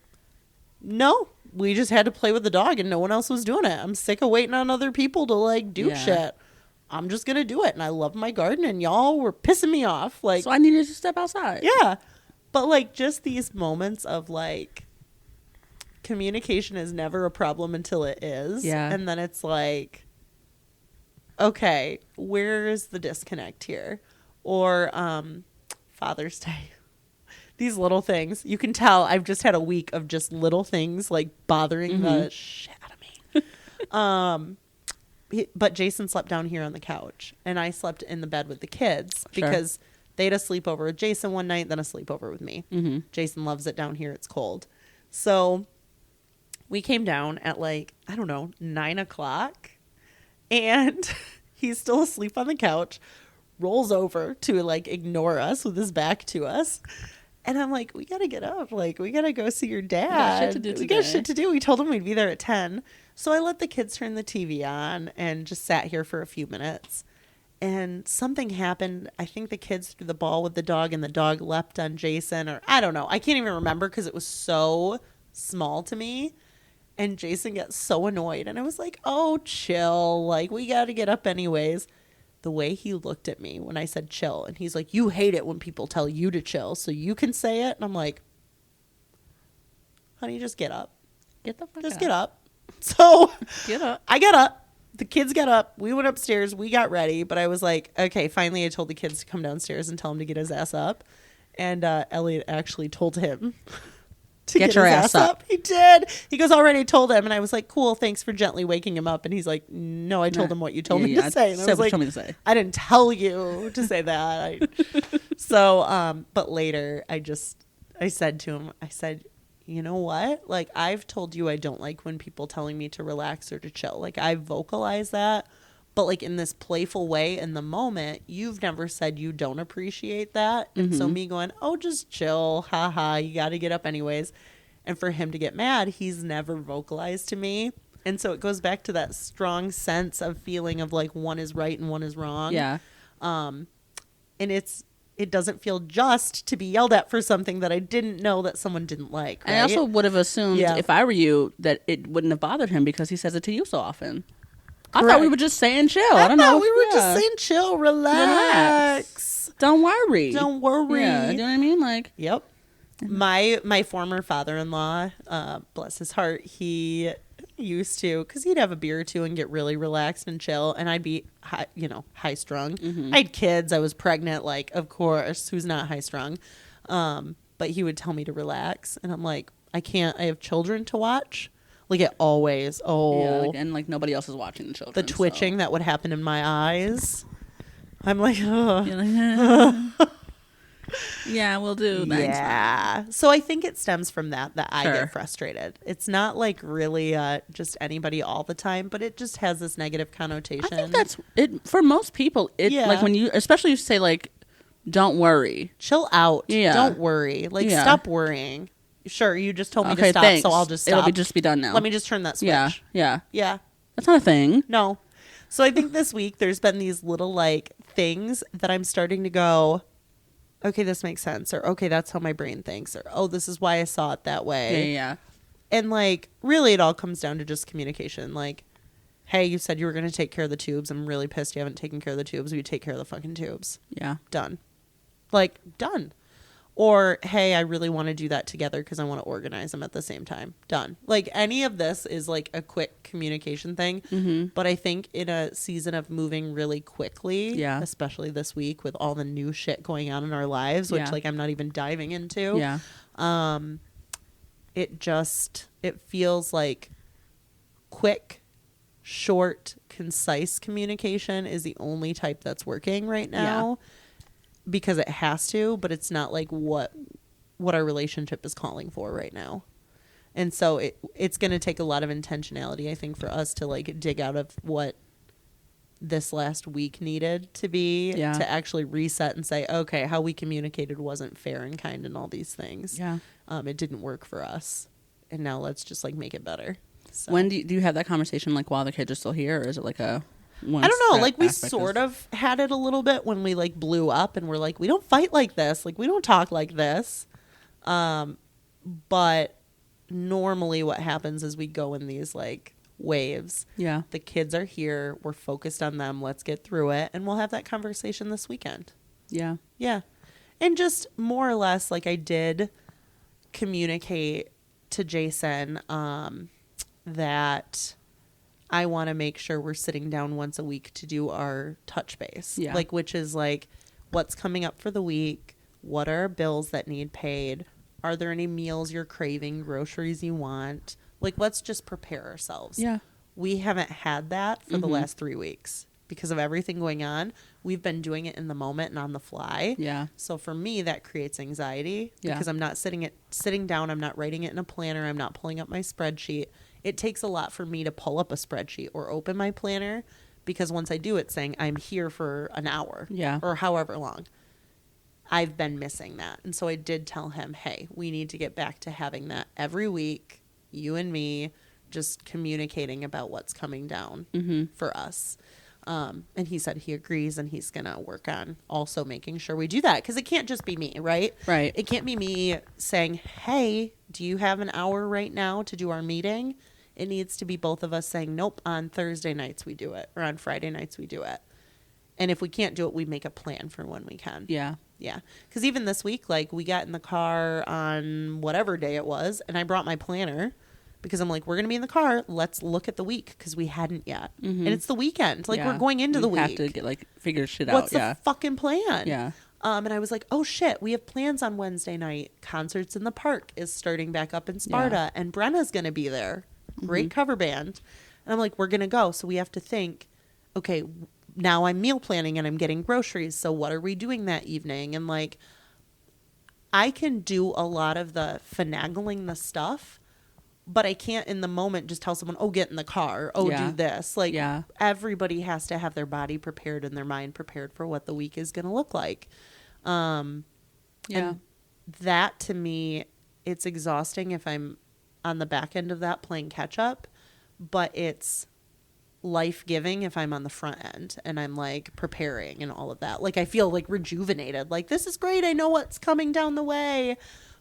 no, we just had to play with the dog and no one else was doing it. I'm sick of waiting on other people to like do shit. I'm just going to do it. And I love my garden and y'all were pissing me off. Like, so I needed to step outside. Yeah. But like just these moments of like communication is never a problem until it is. Yeah. And then it's like, okay, where is the disconnect here? Or Father's Day. These little things. You can tell I've just had a week of just little things like bothering the shit out of me. But Jason slept down here on the couch and I slept in the bed with the kids because they had a sleepover with Jason one night, then a sleepover with me. Jason loves it down here. It's cold. So we came down at like, I don't know, 9:00 and he's still asleep on the couch, rolls over to like ignore us with his back to us. And I'm like, we got to get up. Like, we got to go see your dad. We got shit to do. We told him we'd be there at 10. So I let the kids turn the TV on and just sat here for a few minutes. And something happened. I think the kids threw the ball with the dog and the dog leapt on Jason. Or I don't know. I can't even remember because it was so small to me. And Jason got so annoyed. And I was like, oh, chill. Like, we got to get up anyways. The way he looked at me when I said chill. And he's like, you hate it when people tell you to chill. So you can say it. And I'm like, honey, just get up. Get the fuck Just up. get up. So Get up. I got up. The kids got up. We went upstairs. We got ready. But I was like, okay, finally I told the kids to come downstairs and tell him to get his ass up. And Elliot actually told him to get your his ass up. He did. He goes, already told him. And I was like, cool, thanks for gently waking him up. And he's like, no, I told him what you told me to say. And I was like, told me to say. I didn't tell you to say that. But later I said to him, I said, you know what? Like, I've told you I don't like when people telling me to relax or to chill. Like, I vocalize that. But like in this playful way in the moment, you've never said you don't appreciate that. And so me going, oh, just chill. Ha ha. You got to get up anyways. And for him to get mad, he's never vocalized to me. And so it goes back to that strong sense of feeling of like one is right and one is wrong. Yeah. And it doesn't feel just to be yelled at for something that I didn't know that someone didn't like. Right? I also would have assumed if I were you that it wouldn't have bothered him because he says it to you so often. I thought we were just saying chill. I don't know. We were just saying chill, relax. Don't worry. Don't worry. Yeah, you know what I mean? Like, yep. My former father-in-law, bless his heart, he used to, because he'd have a beer or two and get really relaxed and chill, and I'd be high strung. I had kids. I was pregnant. Like, of course, who's not high strung? But he would tell me to relax, and I'm like, I can't. I have children to watch. Like it always. and like nobody else is watching the children. The twitching that would happen in my eyes. I'm like, oh. Yeah, we'll do. Thanks. Yeah. So I think it stems from that I get frustrated. It's not like really just anybody all the time, but it just has this negative connotation. I think that's it for most people. Like when you, especially you say like, don't worry, chill out. Yeah. Don't worry. Like stop worrying. Sure, you just told me to stop, thanks. So I'll just stop. It'll just be done now. Let me just turn that switch. Yeah. That's not a thing. No. So I think this week there's been these little like things that I'm starting to go, okay, this makes sense. Or, okay, that's how my brain thinks. Or, oh, this is why I saw it that way. Yeah. And like, really it all comes down to just communication. Like, hey, you said you were going to take care of the tubes. I'm really pissed you haven't taken care of the tubes. Will you take care of the fucking tubes? Yeah. Done. Like, done. Or, hey, I really want to do that together because I want to organize them at the same time. Done. Like, any of this is like a quick communication thing. But I think in a season of moving really quickly, especially this week with all the new shit going on in our lives, which like I'm not even diving into. It feels like quick, short, concise communication is the only type that's working right now. Because it has to, but it's not like what our relationship is calling for right now. And so it's going to take a lot of intentionality, I think, for us to like dig out of what this last week needed to be to actually reset and say, okay, how we communicated wasn't fair and kind and all these things. Yeah. It didn't work for us. And now let's just like make it better. So. When do you have that conversation like while the kids are still here, or is it like a I don't know, like we sort of had it a little bit when we like blew up and we're like, we don't fight like this, like we don't talk like this. But normally what happens is we go in these like waves. Yeah. The kids are here, we're focused on them, let's get through it, and we'll have that conversation this weekend. Yeah. Yeah. And just more or less like I did communicate to Jason that I want to make sure we're sitting down once a week to do our touch base. Yeah. Like, which is like, what's coming up for the week? What are bills that need paid? Are there any meals you're craving, groceries you want? Like, let's just prepare ourselves. Yeah. We haven't had that for the last 3 weeks because of everything going on. We've been doing it in the moment and on the fly. Yeah. So for me, that creates anxiety because I'm not sitting down. I'm not writing it in a planner. I'm not pulling up my spreadsheet. It takes a lot for me to pull up a spreadsheet or open my planner because once I do it saying I'm here for an hour or however long, I've been missing that. And so I did tell him, hey, we need to get back to having that every week, you and me, just communicating about what's coming down for us. And he said he agrees and he's going to work on also making sure we do that because it can't just be me, right? Right. It can't be me saying, hey, do you have an hour right now to do our meeting? It needs to be both of us saying, nope, on Thursday nights we do it or on Friday nights we do it. And if we can't do it, we make a plan for when we can. Yeah. Yeah. Because even this week, like we got in the car on whatever day it was and I brought my planner because I'm like, we're going to be in the car. Let's look at the week because we hadn't yet. And it's the weekend. Like we're going into the week. We have to get like figure shit out. What's the fucking plan? Yeah. And I was like, oh shit, we have plans on Wednesday night. Concerts in the Park is starting back up in Sparta and Brenna's going to be there. Great cover band. And I'm like, we're going to go. So we have to think, okay, now I'm meal planning and I'm getting groceries. So what are we doing that evening? And like, I can do a lot of the finagling the stuff, but I can't in the moment just tell someone, oh, get in the car. Oh, do this. Like everybody has to have their body prepared and their mind prepared for what the week is going to look like. And that to me, it's exhausting if I'm on the back end of that playing catch up, but it's life-giving if I'm on the front end and I'm like preparing and all of that. Like I feel like rejuvenated. Like this is great. I know what's coming down the way.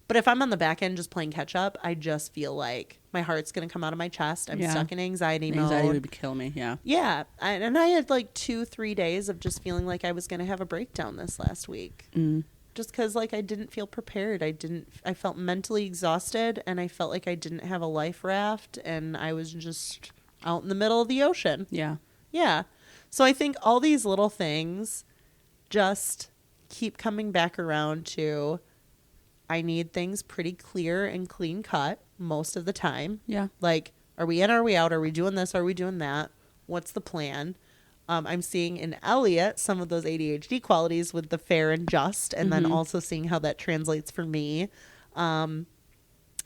But if I'm on the back end just playing catch up, I just feel like my heart's going to come out of my chest. I'm stuck in anxiety mode. Anxiety would kill me. Yeah. Yeah. And I had like 2-3 days of just feeling like I was going to have a breakdown this last week. Just because like I didn't feel prepared. I felt mentally exhausted and I felt like I didn't have a life raft and I was just out in the middle of the ocean. Yeah. Yeah. So I think all these little things just keep coming back around to I need things pretty clear and clean cut most of the time. Yeah. Like, are we in? Are we out? Are we doing this? Are we doing that? What's the plan? I'm seeing in Elliot some of those ADHD qualities with the fair and just, and then also seeing how that translates for me. And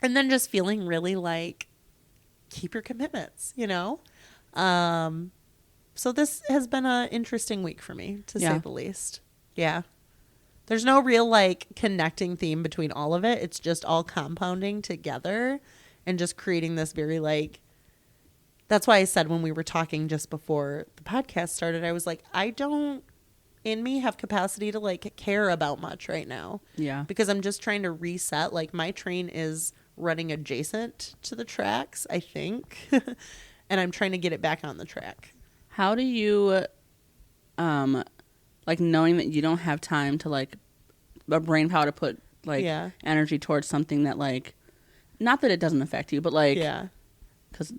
then just feeling really like, keep your commitments, you know? So this has been an interesting week for me, to say the least. Yeah. There's no real like connecting theme between all of it. It's just all compounding together and just creating this very like, that's why I said when we were talking just before the podcast started, I was like, I don't in me have capacity to like care about much right now. Yeah. Because I'm just trying to reset. Like my train is running adjacent to the tracks, I think. And I'm trying to get it back on the track. How do you, like knowing that you don't have time to like a brain power to put like energy towards something that like, not that it doesn't affect you, but like, because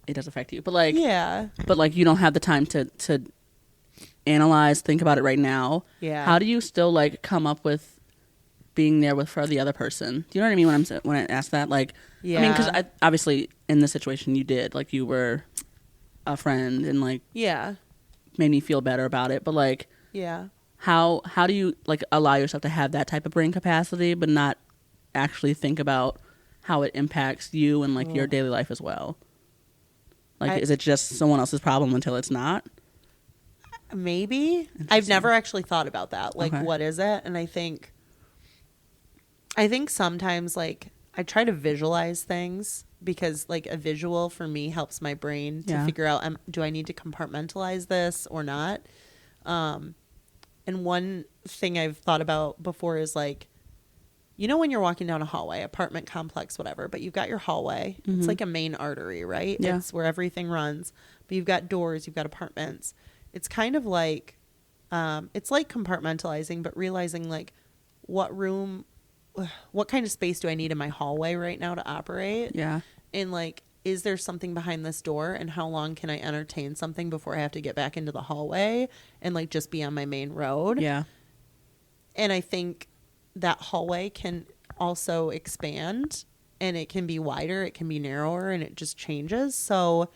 it does affect you, but like, but like you don't have the time to analyze, think about it right now. Yeah. How do you still like come up with being there with for the other person? Do you know what I mean when I ask that? Like, I mean, because obviously in this situation you did, like you were a friend and like made me feel better about it, but like how do you like allow yourself to have that type of brain capacity but not actually think about how it impacts you and like your daily life as well? Like, is it just someone else's problem until it's not? Maybe. I've never actually thought about that. Like, what is it? And I think sometimes, like, I try to visualize things because, like, a visual for me helps my brain to figure out, do I need to compartmentalize this or not? And one thing I've thought about before is, like, you know, when you're walking down a hallway, apartment complex, whatever, but you've got your hallway. It's like a main artery, right? Yeah. It's where everything runs. But you've got doors, you've got apartments. It's kind of like, it's like compartmentalizing, but realizing, like, what kind of space do I need in my hallway right now to operate? Yeah. And, like, is there something behind this door, and how long can I entertain something before I have to get back into the hallway and, like, just be on my main road? Yeah. And I think that hallway can also expand, and it can be wider, it can be narrower, and it just changes. So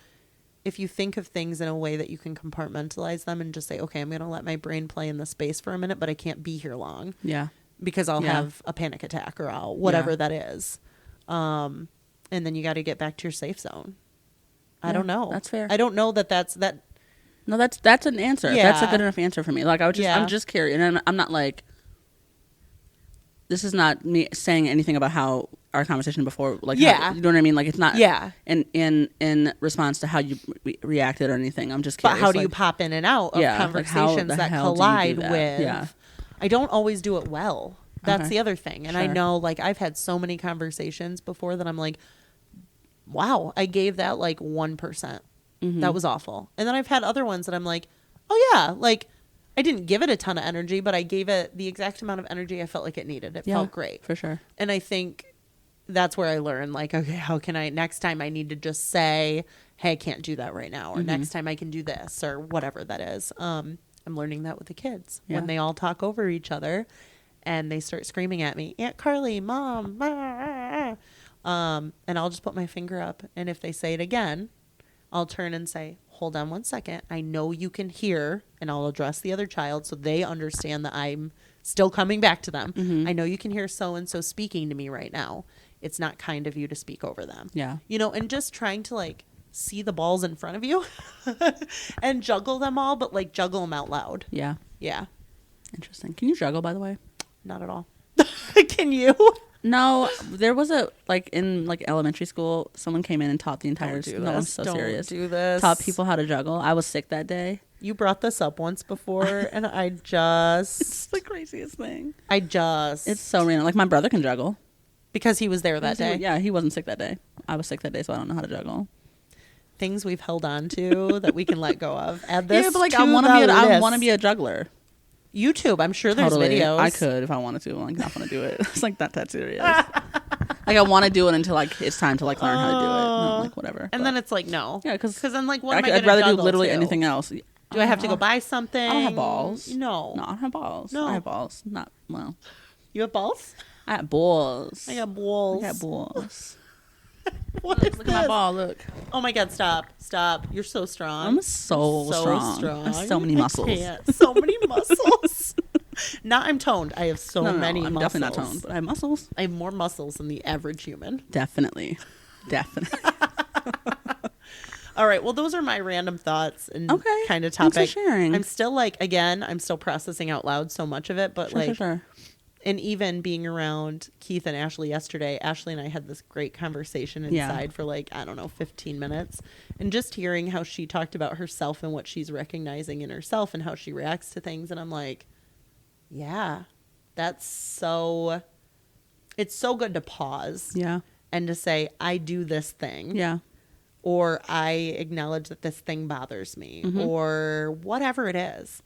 if you think of things in a way that you can compartmentalize them and just say, okay, I'm going to let my brain play in the space for a minute, but I can't be here long. Yeah. Because I'll have a panic attack or whatever that is. And then you got to get back to your safe zone. I don't know. That's fair. I don't know that's. No, that's an answer. Yeah. That's a good enough answer for me. Like, I'm just curious. And I'm not like, this is not me saying anything about how our conversation before, like, how, you know what I mean? Like, it's not in response to how you reacted or anything. I'm just curious. But how do you pop in and out of conversations that collide with? Yeah. I don't always do it well. That's the other thing. And I know, like, I've had so many conversations before that I'm like, wow, I gave that like 1%. That was awful. And then I've had other ones that I'm like, oh yeah, like, I didn't give it a ton of energy, but I gave it the exact amount of energy I felt like it needed. It felt great. For sure. And I think that's where I learned, like, okay, how can I, next time I need to just say, hey, I can't do that right now. Or next time I can do this or whatever that is. I'm learning that with the kids when they all talk over each other and they start screaming at me, Aunt Carly, Mom, and I'll just put my finger up. And if they say it again, I'll turn and say, hold on 1 second. I know you can hear, and I'll address the other child so they understand that I'm still coming back to them. I know you can hear so-and-so speaking to me right now. It's not kind of you to speak over them. Yeah. You know, and just trying to, like, see the balls in front of you and juggle them all, but, like, juggle them out loud. Yeah. Yeah. Interesting. Can you juggle, by the way? Not at all. Can you? No, there was in elementary school, someone came in and taught the entire school. No, I'm so serious. Don't do this. Taught people how to juggle. I was sick that day. You brought this up once before, and I just... It's the craziest thing. It's so random. Like, my brother can juggle. Because he was there that day? Yeah, he wasn't sick that day. I was sick that day, so I don't know how to juggle. Things we've held on to that we can let go of. Add this yeah, but, like, to I want to be a juggler. YouTube, I'm sure there's videos. I could if I wanted to. I'm not going to do it. It's like not that serious. Like, I want to do it until, like, it's time to, like, learn how to do it. And I'm like, whatever. And then it's like, no. Yeah, because then, like, what am I going I'd to rather do literally anything else. Do I have to go buy something? I don't have balls. No. No, I don't have balls. No. I have balls. Not, well. You have balls? I have balls. I got balls. I got balls. What is look this? at my ball, look. Oh my God, stop. You're so strong. I'm so strong. I have so many muscles. So many muscles. I'm toned. I have so many I'm muscles. definitely not toned, but I have muscles. I have more muscles than the average human. Definitely. All right. Well, those are my random thoughts and kind of topic. Thanks for sharing. I'm still I'm still processing out loud so much of it, but sure. And even being around Keith and Ashley yesterday, Ashley and I had this great conversation inside for 15 minutes. And just hearing how she talked about herself and what she's recognizing in herself and how she reacts to things. And I'm like, yeah, it's so good to pause. Yeah. And to say, I do this thing. Yeah. Or I acknowledge that this thing bothers me. Or whatever it is.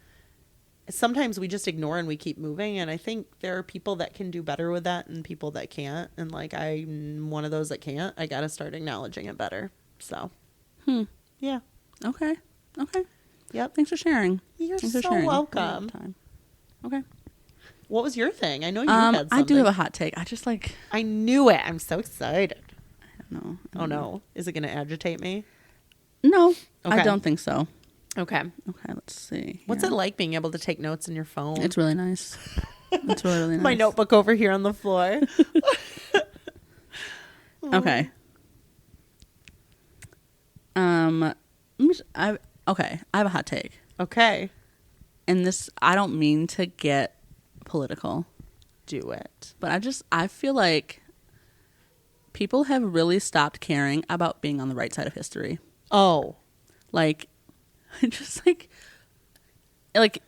Sometimes we just ignore and we keep moving, and I think there are people that can do better with that and people that can't, and I'm one of those that can't. I gotta start acknowledging it better. So yeah. Okay. Yep. Thanks for sharing. You're so welcome. Okay. What was your thing? I know you had something. I do have a hot take. I knew it. I'm so excited. I don't know. Oh no, is it gonna agitate me? No, I don't think so. Okay, let's see. What's it like being able to take notes in your phone? It's really nice. It's really nice. My notebook over here on the floor. Okay. I have a hot take. Okay. and this, I don't mean to get political. Do it. But I feel like people have really stopped caring about being on the right side of history. Oh. Like, just like,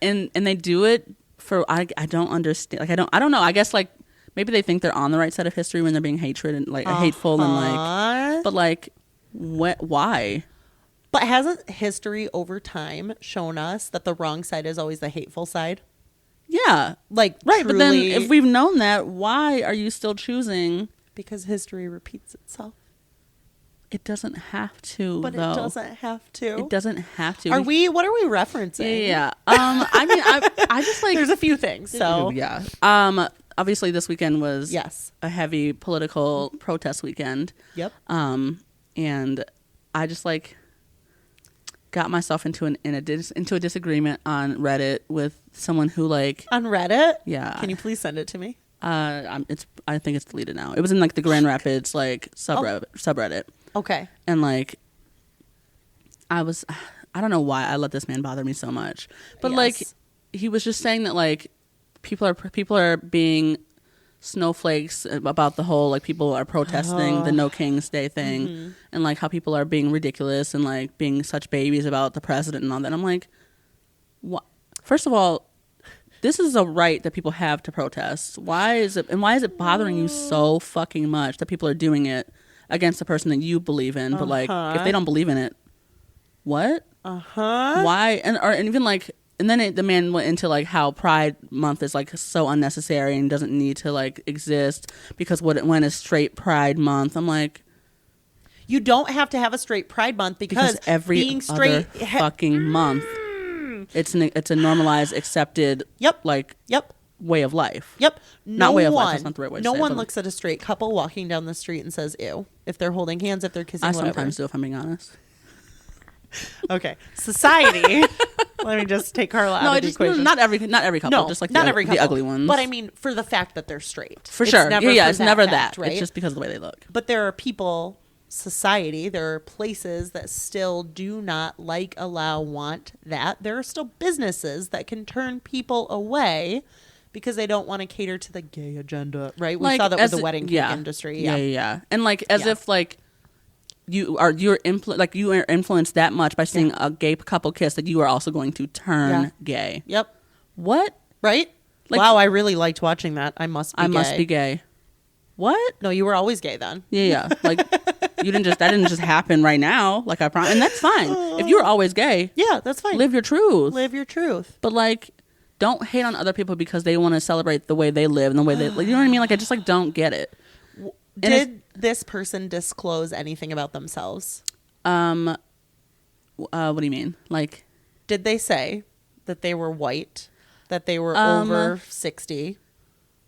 and they do it for, I don't understand. Like, I don't know. I guess, like, maybe they think they're on the right side of history when they're being hateful and like, but like, why? But hasn't history over time shown us that the wrong side is always the hateful side? Yeah. Like, right. truly, But then if we've known that, why are you still choosing? Because history repeats itself. It doesn't have to, but though. It doesn't have to. It doesn't have to. What are we referencing? Yeah. I mean, I just like. There's a few things. So yeah. Obviously, this weekend was a heavy political protest weekend. Yep. And I just like got myself into a disagreement on Reddit with someone who like on Reddit. Yeah. Can you please send it to me? I think it's deleted now. It was in like the Grand Rapids like subreddit. Okay. And like I don't know why I let this man bother me so much, but like he was just saying that like people are being snowflakes about the whole like people are protesting the No King's Day thing, and like how people are being ridiculous and like being such babies about the president and all that. I'm like, what? First of all, this is a right that people have to protest. Why is it bothering you so fucking much that people are doing it against the person that you believe in? But like, if they don't believe in it, what? Why? And even like, and then the man went into like how Pride Month is like so unnecessary and doesn't need to like exist because when is straight Pride Month? I'm like, you don't have to have a straight Pride Month because every being straight other fucking month. It's a normalized, accepted, way of life. Yep. Not way of life. That's not the right way to say it. No one looks at a straight couple walking down the street and says, ew, if they're holding hands, if they're kissing, whatever. I sometimes do, if I'm being honest. Okay. Society. Let me just take Carla out of the equation. Not every couple. No, just like not every couple. The ugly ones. But I mean, for the fact that they're straight. For sure. It's never that. Right? It's just because of the way they look. But there are people... society, there are places that still do not want that. There are still businesses that can turn people away because they don't want to cater to the gay agenda, right? We saw that with the wedding cake industry. Yeah. And like as if like you're influenced that much by seeing a gay couple kiss that you are also going to turn gay. Yep. What? Right? Like, wow, I really liked watching that. I must be gay. What? No, you were always gay then. Yeah. Like that didn't just happen right now. Like I promise, and that's fine. If you were always gay, that's fine. Live your truth. But like, don't hate on other people because they want to celebrate the way they live and the way they, like, you know what I mean? Like I just like don't get it. Did this person disclose anything about themselves? What do you mean? Like, did they say that they were white, that they were over 60?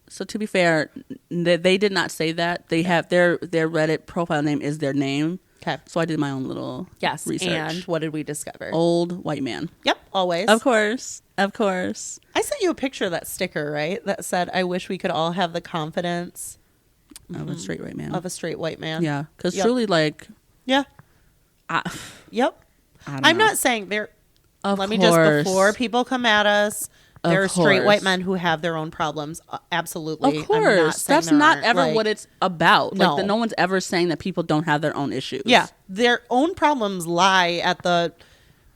So to be fair, they did not say that. They have their Reddit profile name is their name. Okay. So I did my own little research. And what did we discover? Old white man. Yep, always. Of course. I sent you a picture of that sticker, right? That said, I wish we could all have the confidence of a straight white man. Of a straight white man. Yeah, because truly, like... Yeah. Yep. I'm not saying there... Let me just, before people come at us... There are straight white men who have their own problems. Absolutely. Of course. That's not ever what it's about. No. Like, no one's ever saying that people don't have their own issues. Yeah. Their own problems lie at the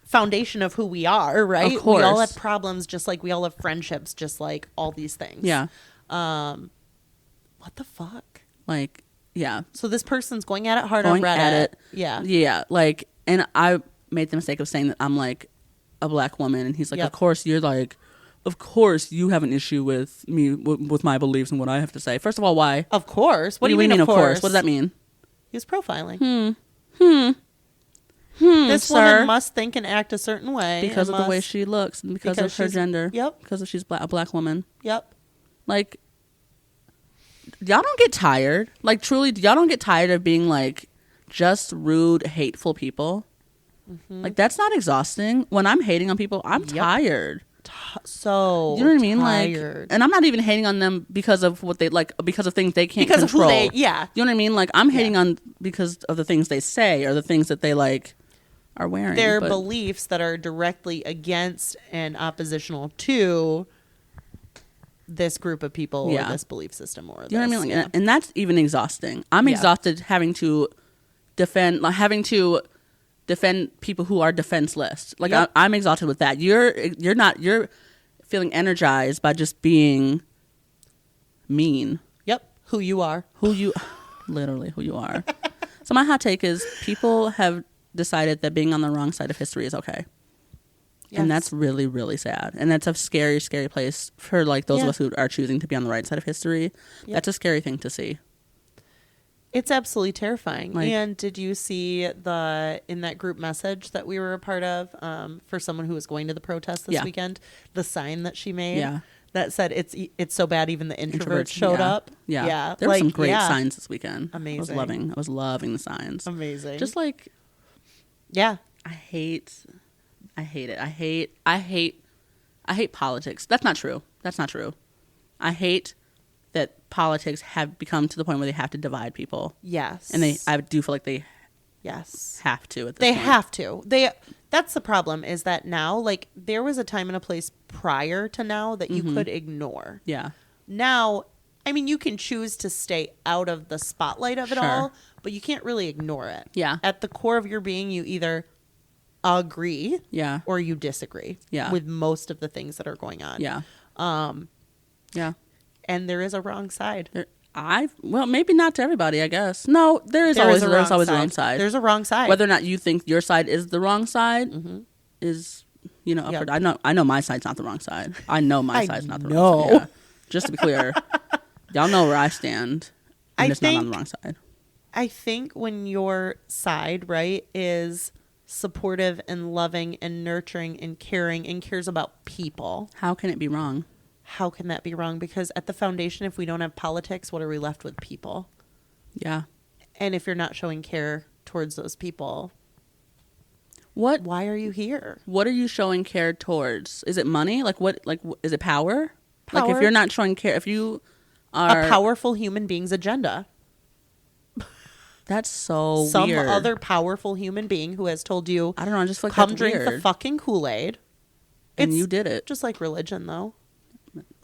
foundation of who we are, right? Of course. We all have problems just like we all have friendships, just like all these things. Yeah. What the fuck? Like, yeah. So this person's going at it hard on Reddit. Yeah. Yeah. Like, and I made the mistake of saying that I'm like a black woman. And he's like, of course you're like... Of course, you have an issue with me, with my beliefs and what I have to say. First of all, why? Of course. What do you mean, of course? What does that mean? He was profiling. This woman must think and act a certain way. Because of the way she looks, and because of her gender. Yep. Because she's a black woman. Yep. Like, y'all don't get tired. Like, truly, y'all don't get tired of being, like, just rude, hateful people. Mm-hmm. Like, that's not exhausting. When I'm hating on people, I'm tired. So you know what I mean? Tired. Like, and I'm not even hating on them because of what they like, because of things they can't control. Of who they, you know what I mean? Like, I'm hating on because of the things they say or the things that they like are wearing. Their beliefs that are directly against and oppositional to this group of people or this belief system or this. You know what I mean? Like, and that's even exhausting. I'm exhausted having to defend people who are defenseless. Like I'm exhausted with that. You're feeling energized by just being mean. Yep. Who you are. Literally who you are. So my hot take is people have decided that being on the wrong side of history is okay. Yes. And that's really, really sad. And that's a scary, scary place for like those of us who are choosing to be on the right side of history. Yep. That's a scary thing to see. It's absolutely terrifying. Like, and did you see in that group message that we were a part of for someone who was going to the protest this weekend, the sign that she made that said it's so bad even the introverts showed up. Yeah. There were some great signs this weekend. Amazing. I was loving the signs. Amazing. Just like I hate it. I hate politics. That's not true. I hate that politics have become to the point where they have to divide people. Yes. And I do feel like they have to at this They point. have to. That's the problem is that now, like, there was a time and a place prior to now that you could ignore. Yeah. Now, I mean, you can choose to stay out of the spotlight of it all, but you can't really ignore it. Yeah. At the core of your being, you either agree or you disagree with most of the things that are going on. Yeah. And there is a wrong side. Well, maybe not to everybody, I guess. No, there's always a wrong side. There's a wrong side. Whether or not you think your side is the wrong side is, up for, I know my side's not the wrong side. I know my side's not the wrong side. Yeah. Just to be clear, y'all know where I stand. And it's not on the wrong side. I think when your side, right, is supportive and loving and nurturing and caring and cares about people. How can it be wrong? How can that be wrong? Because at the foundation, if we don't have politics, what are we left with? People. Yeah. And if you're not showing care towards those people, why are you here? What are you showing care towards? Is it money? Is it power? Like if you're not showing care, if you are a powerful human being's agenda. That's so Some weird. other powerful human being who has told you, I don't know, I just feel like come that's drink weird. the fucking Kool-Aid. And you did it. Just like religion, though.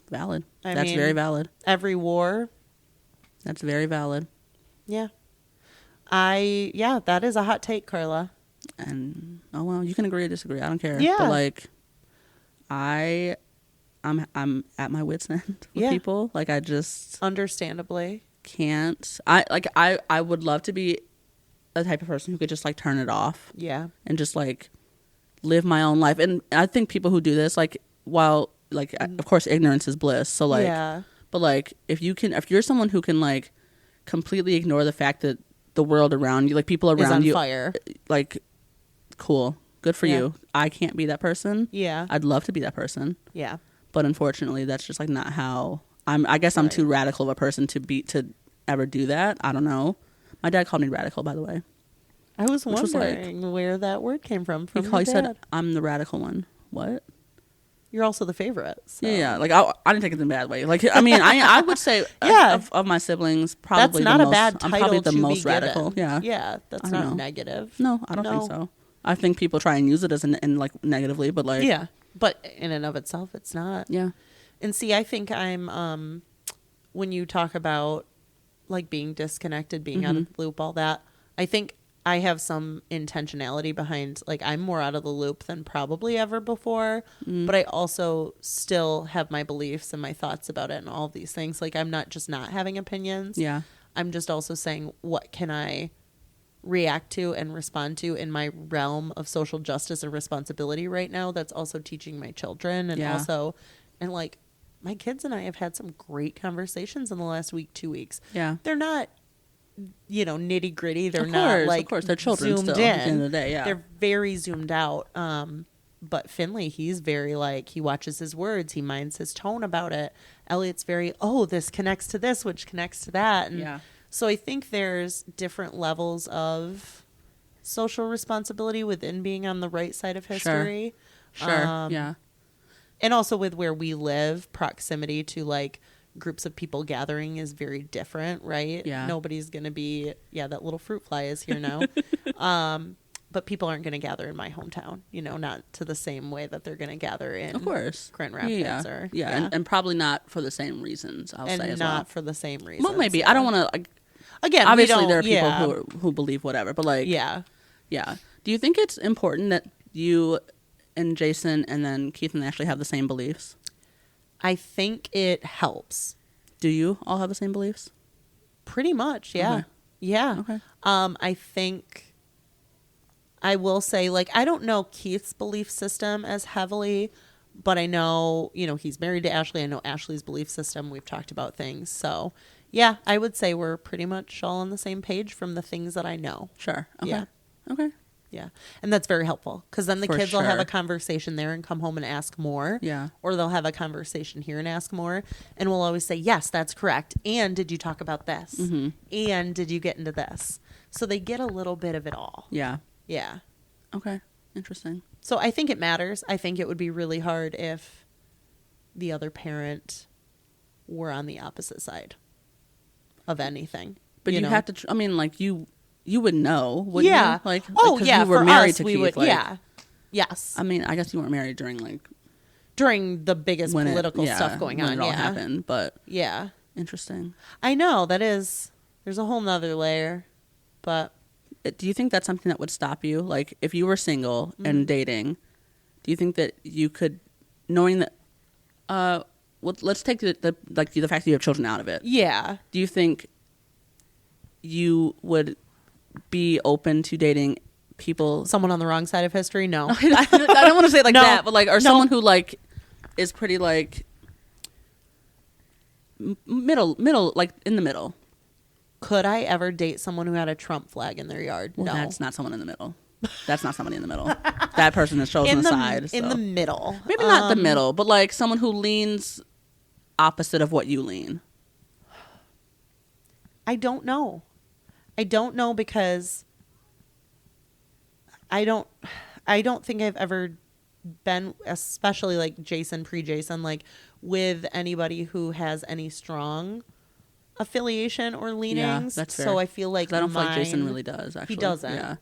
Valid. I That's mean, very valid. Every war. That's very valid. Yeah. That is a hot take, Carla. And well, you can agree or disagree. I don't care. Yeah. But like, I'm at my wit's end with people. Like I just understandably can't. I would love to be a type of person who could just like turn it off. Yeah. And just like live my own life. And I think people who do this, like, while like of course ignorance is bliss. So like, but like if you're someone who can like completely ignore the fact that the world around you, like people around you, fire. Like, cool, good for you. I can't be that person. Yeah, I'd love to be that person. Yeah, but unfortunately, that's just like not how I guess I'm too radical of a person to ever do that. I don't know. My dad called me radical, by the way. I was wondering where that word came from. He said I'm the radical one. What? You're also the favorite. So. Yeah, like I didn't take it in a bad way. Like I mean, I would say of my siblings, probably that's not the a most, bad title. I'm probably the to most be radical. Given. Yeah, that's not negative. No, I don't think so. I think people try and use it as in like negatively, but like but in and of itself, it's not. Yeah, and see, I think I'm when you talk about like being disconnected, being out of the loop, all that, I think I have some intentionality behind, like, I'm more out of the loop than probably ever before, but I also still have my beliefs and my thoughts about it and all of these things. Like, I'm not just not having opinions. Yeah. I'm just also saying, what can I react to and respond to in my realm of social justice and responsibility right now that's also teaching my children and also, and like, my kids and I have had some great conversations in the last week, 2 weeks. Yeah. They're not, nitty gritty. They're not like, of course, they're children zoomed still, in. At the end of the day, yeah. They're very zoomed out. But Finley, he's very like, he watches his words. He minds his tone about it. Elliot's very, this connects to this, which connects to that. And so I think there's different levels of social responsibility within being on the right side of history. Sure. Yeah. And also with where we live, proximity to like groups of people gathering is very different, right? Yeah. Nobody's going to be, that little fruit fly is here now. but people aren't going to gather in my hometown, you know, not to the same way that they're going to gather in, of course, Grand Rapids and probably not for the same reasons. I'll say as well. Not for the same reasons. Well, maybe I don't want to. Again, obviously there are people who believe whatever, but like, yeah. Do you think it's important that you and Jason and then Keith and Ashley have the same beliefs? I think it helps. Do you all have the same beliefs? Pretty much, yeah. Okay. Yeah. Okay. I think I will say, like, I don't know Keith's belief system as heavily, but I know, you know, he's married to Ashley. I know Ashley's belief system. We've talked about things. So, yeah, I would say we're pretty much all on the same page from the things that I know. Sure. Okay. Yeah. Okay. Yeah. And that's very helpful because then the kids will have a conversation there and come home and ask more. Yeah. Or they'll have a conversation here and ask more. And we'll always say, yes, that's correct. And did you talk about this? Mm-hmm. And did you get into this? So they get a little bit of it all. Yeah. Yeah. Okay. Interesting. So I think it matters. I think it would be really hard if the other parent were on the opposite side of anything. But you have to, I mean, like you would know, wouldn't you? Like, oh, yeah. You were married to Keith. Would, yeah. Yes. I mean, I guess you weren't married during the biggest political stuff going on. When it all happened, but yeah. Interesting. I know there's a whole nother layer, but do you think that's something that would stop you? Like, if you were single and dating, do you think that you could, knowing that, well, let's take the fact that you have children out of it. Yeah. Do you think you would be open to dating someone on the wrong side of history? No. I don't want to say it like that, but like, or someone who like is pretty like middle, like in the middle. Could I ever date someone who had a Trump flag in their yard? Well, no. That's not someone in the middle. That's not somebody in the middle. That person has chosen a side. In the middle. Maybe not the middle, but like someone who leans opposite of what you lean. I don't know. Because I don't think I've ever been, especially like Jason, pre-Jason, like with anybody who has any strong affiliation or leanings. Yeah, that's fair. So I feel like I don't feel like Jason really does, actually. He doesn't. Yeah.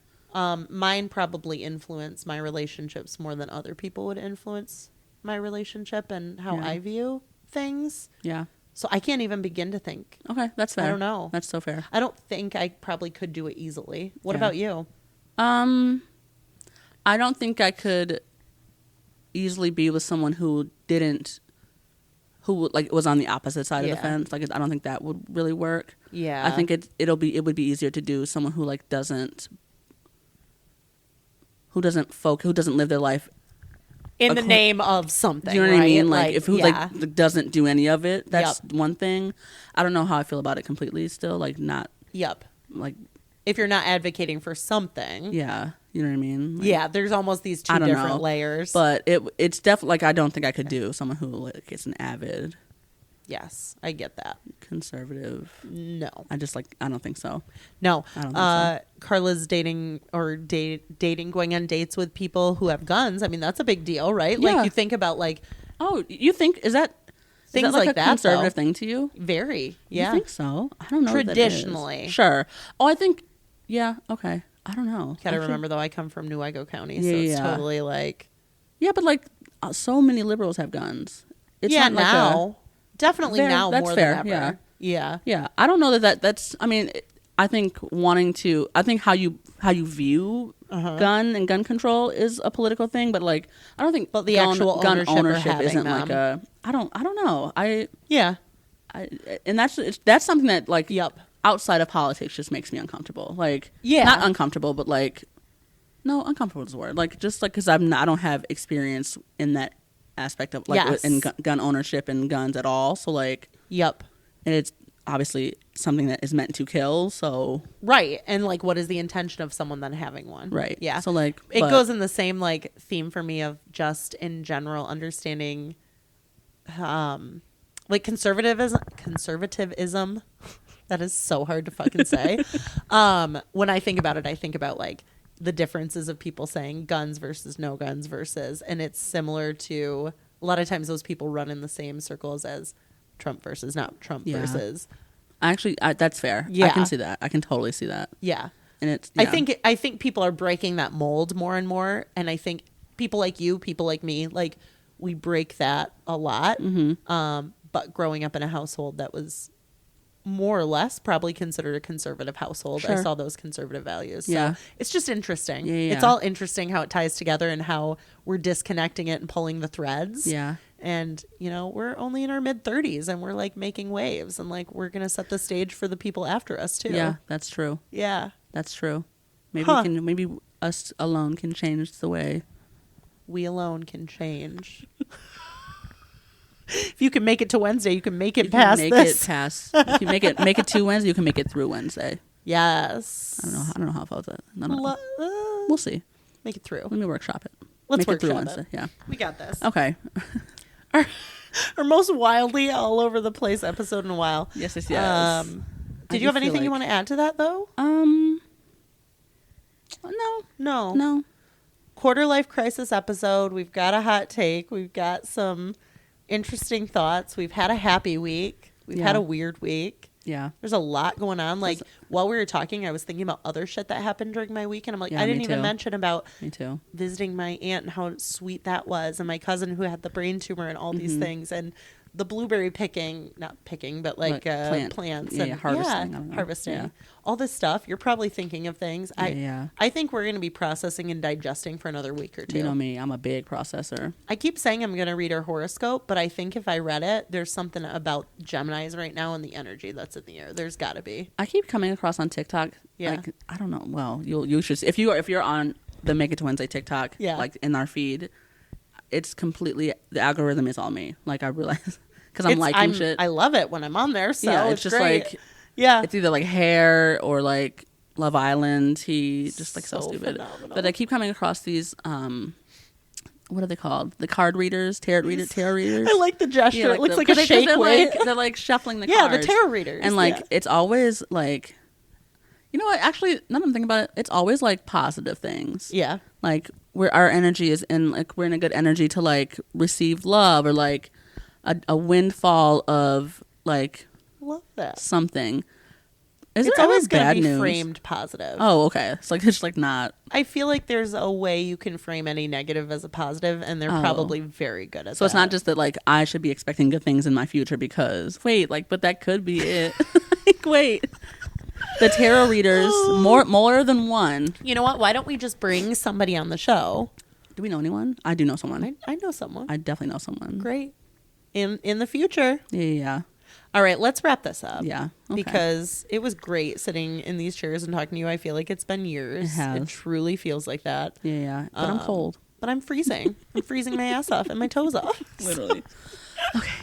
Mine probably influence my relationships more than other people would influence my relationship and how I view things. Yeah. So I can't even begin to think. Okay, that's fair. I don't know. That's so fair. I don't think I probably could do it easily. What about you? I don't think I could easily be with someone who like was on the opposite side of the fence. Like, I don't think that would really work. Yeah. I think it would be easier to do someone who like doesn't live their life in the name of something. Do you know what I mean? Like, if who like doesn't do any of it, that's one thing. I don't know how I feel about it completely still. Like, not. Yep. Like, if you're not advocating for something. Yeah. You know what I mean? Like, yeah. There's almost these two different layers. But it's definitely like, I don't think I could do someone who like is an avid. Yes, I get that. Conservative. No. I don't think so. No. I don't think so. Carla's dating, going on dates with people who have guns. I mean, that's a big deal, right? Yeah. Like, you think about like. Oh, you think, is that like a conservative thing to you? Very. Yeah. You think so? I don't know. Traditionally. Sure. Oh, I think, yeah, okay. I don't know. Gotta remember, though, I come from Newaygo County, so it's totally like. Yeah, but like, so many liberals have guns. It's not now. Definitely now more fair, than ever. Yeah. Yeah. I don't know that's, I mean, I think how you view gun and gun control is a political thing, but like, I don't think the actual gun ownership isn't like a, I don't know. And that's something that like, outside of politics just makes me uncomfortable. Like, not uncomfortable, but like, no, uncomfortable is the word. Like, just like, cause I don't have experience in that aspect of like in gun ownership and guns at all, so like and it's obviously something that is meant to kill, so right. And like, what is the intention of someone then having one, right? So like, it goes in the same like theme for me of just in general understanding like conservatism that is so hard to fucking say. When I think about it, I think about like the differences of people saying guns versus no guns versus, and it's similar to a lot of times those people run in the same circles as Trump versus not Trump versus. Actually, that's fair. I can see that. I can totally see that. Yeah. And it's, I think people are breaking that mold more and more. And I think people like you, people like me, like we break that a lot. But growing up in a household that was more or less probably considered a conservative household. I saw those conservative values. So it's just interesting. It's all interesting how it ties together and how we're disconnecting it and pulling the threads. And, you know, we're only in our mid-30s and we're like making waves and like we're going to set the stage for the people after us too. Yeah, that's true. Yeah. That's true. Maybe maybe us alone can change the way. We alone can change. If you can make it to Wednesday, you can make it past this. If you make it to Wednesday, you can make it through Wednesday. Yes. I don't know how I felt that. We'll see. Make it through. Let me workshop it. Let's make it through workshop Wednesday. Yeah. We got this. Okay. Our most wildly all over the place episode in a while. Yes. Did you have anything you want to add to that though? No. Quarter life crisis episode. We've got a hot take. We've got some interesting thoughts. We've had a happy week. We've had a weird week. Yeah. There's a lot going on. Like while we were talking, I was thinking about other shit that happened during my week. And I'm like, I didn't even mention about visiting my aunt and how sweet that was. And my cousin who had the brain tumor and all these things. And the blueberry picking, not picking, but like plants and harvesting. All this stuff. You're probably thinking of things. I think we're going to be processing and digesting for another week or two. You know me, I'm a big processor. I keep saying I'm going to read our horoscope, but I think if I read it, there's something about Geminis right now and the energy that's in the air. There's got to be. I keep coming across on TikTok. Like, I don't know. Well, you should, if you're on the Make It to Wednesday TikTok, like in our feed, it's completely, the algorithm is all me. Like I realize. Because I'm liking shit. I love it when I'm on there. So it's just great. like, it's either like hair or like Love Island. He just like so stupid. Phenomenal. But I keep coming across these, what are they called? The card readers, tarot readers. I like the gesture. Yeah, like it looks like a shake wig. They're like shuffling the cards. Yeah, the tarot readers. And like it's always like, you know what? Actually, now that I'm thinking about it, it's always like positive things. Yeah. Like where our energy is in, like we're in a good energy to like receive love or like a windfall of like love that something. It's always going to be framed positive. Oh, okay. It's like it's like not. I feel like there's a way you can frame any negative as a positive, and they're probably very good at that. So it's not just that like I should be expecting good things in my future because but that could be it. Like wait. The tarot readers, more than one. You know what? Why don't we just bring somebody on the show? Do we know anyone? I do know someone. I know someone. I definitely know someone. Great. In the future. Yeah. All right, let's wrap this up. Yeah. Okay. Because it was great sitting in these chairs and talking to you. I feel like it's been years. It has. It truly feels like that. Yeah. But I'm cold. But I'm freezing. I'm freezing my ass off and my toes off. Literally. Okay.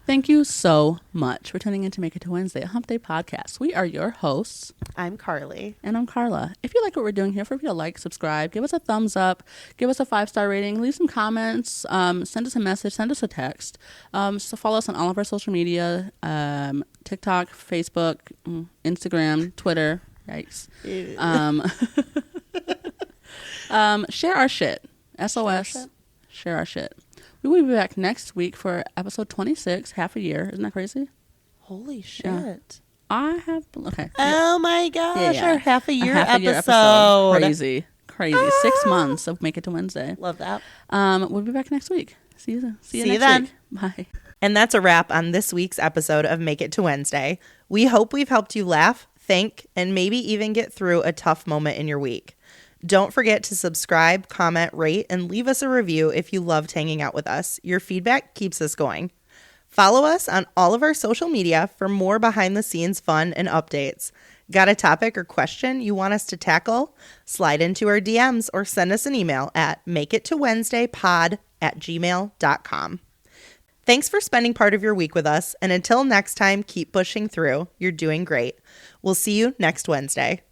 Thank you so much for tuning in to Make It to Wednesday, a Hump Day podcast. We are your hosts. I'm Carly. And I'm Karla. If you like what we're doing here, feel free to like, subscribe, give us a thumbs up, give us a 5-star rating, leave some comments, send us a message, send us a text. So follow us on all of our social media, TikTok, Facebook, Instagram, Twitter. Yikes. Share our shit. SOS. Share our shit. We will be back next week for episode 26, half a year. Isn't that crazy? Holy shit. Yeah. Okay. Oh my gosh. Our half a year episode. Crazy. 6 months of Make It to Wednesday. Love that. We'll be back next week. See you next then. week. Bye. And that's a wrap on this week's episode of Make It to Wednesday. We hope we've helped you laugh, think, and maybe even get through a tough moment in your week. Don't forget to subscribe, comment, rate, and leave us a review if you loved hanging out with us. Your feedback keeps us going. Follow us on all of our social media for more behind-the-scenes fun and updates. Got a topic or question you want us to tackle? Slide into our DMs or send us an email at makeittowednesdaypod@gmail.com. Thanks for spending part of your week with us, and until next time, keep pushing through. You're doing great. We'll see you next Wednesday.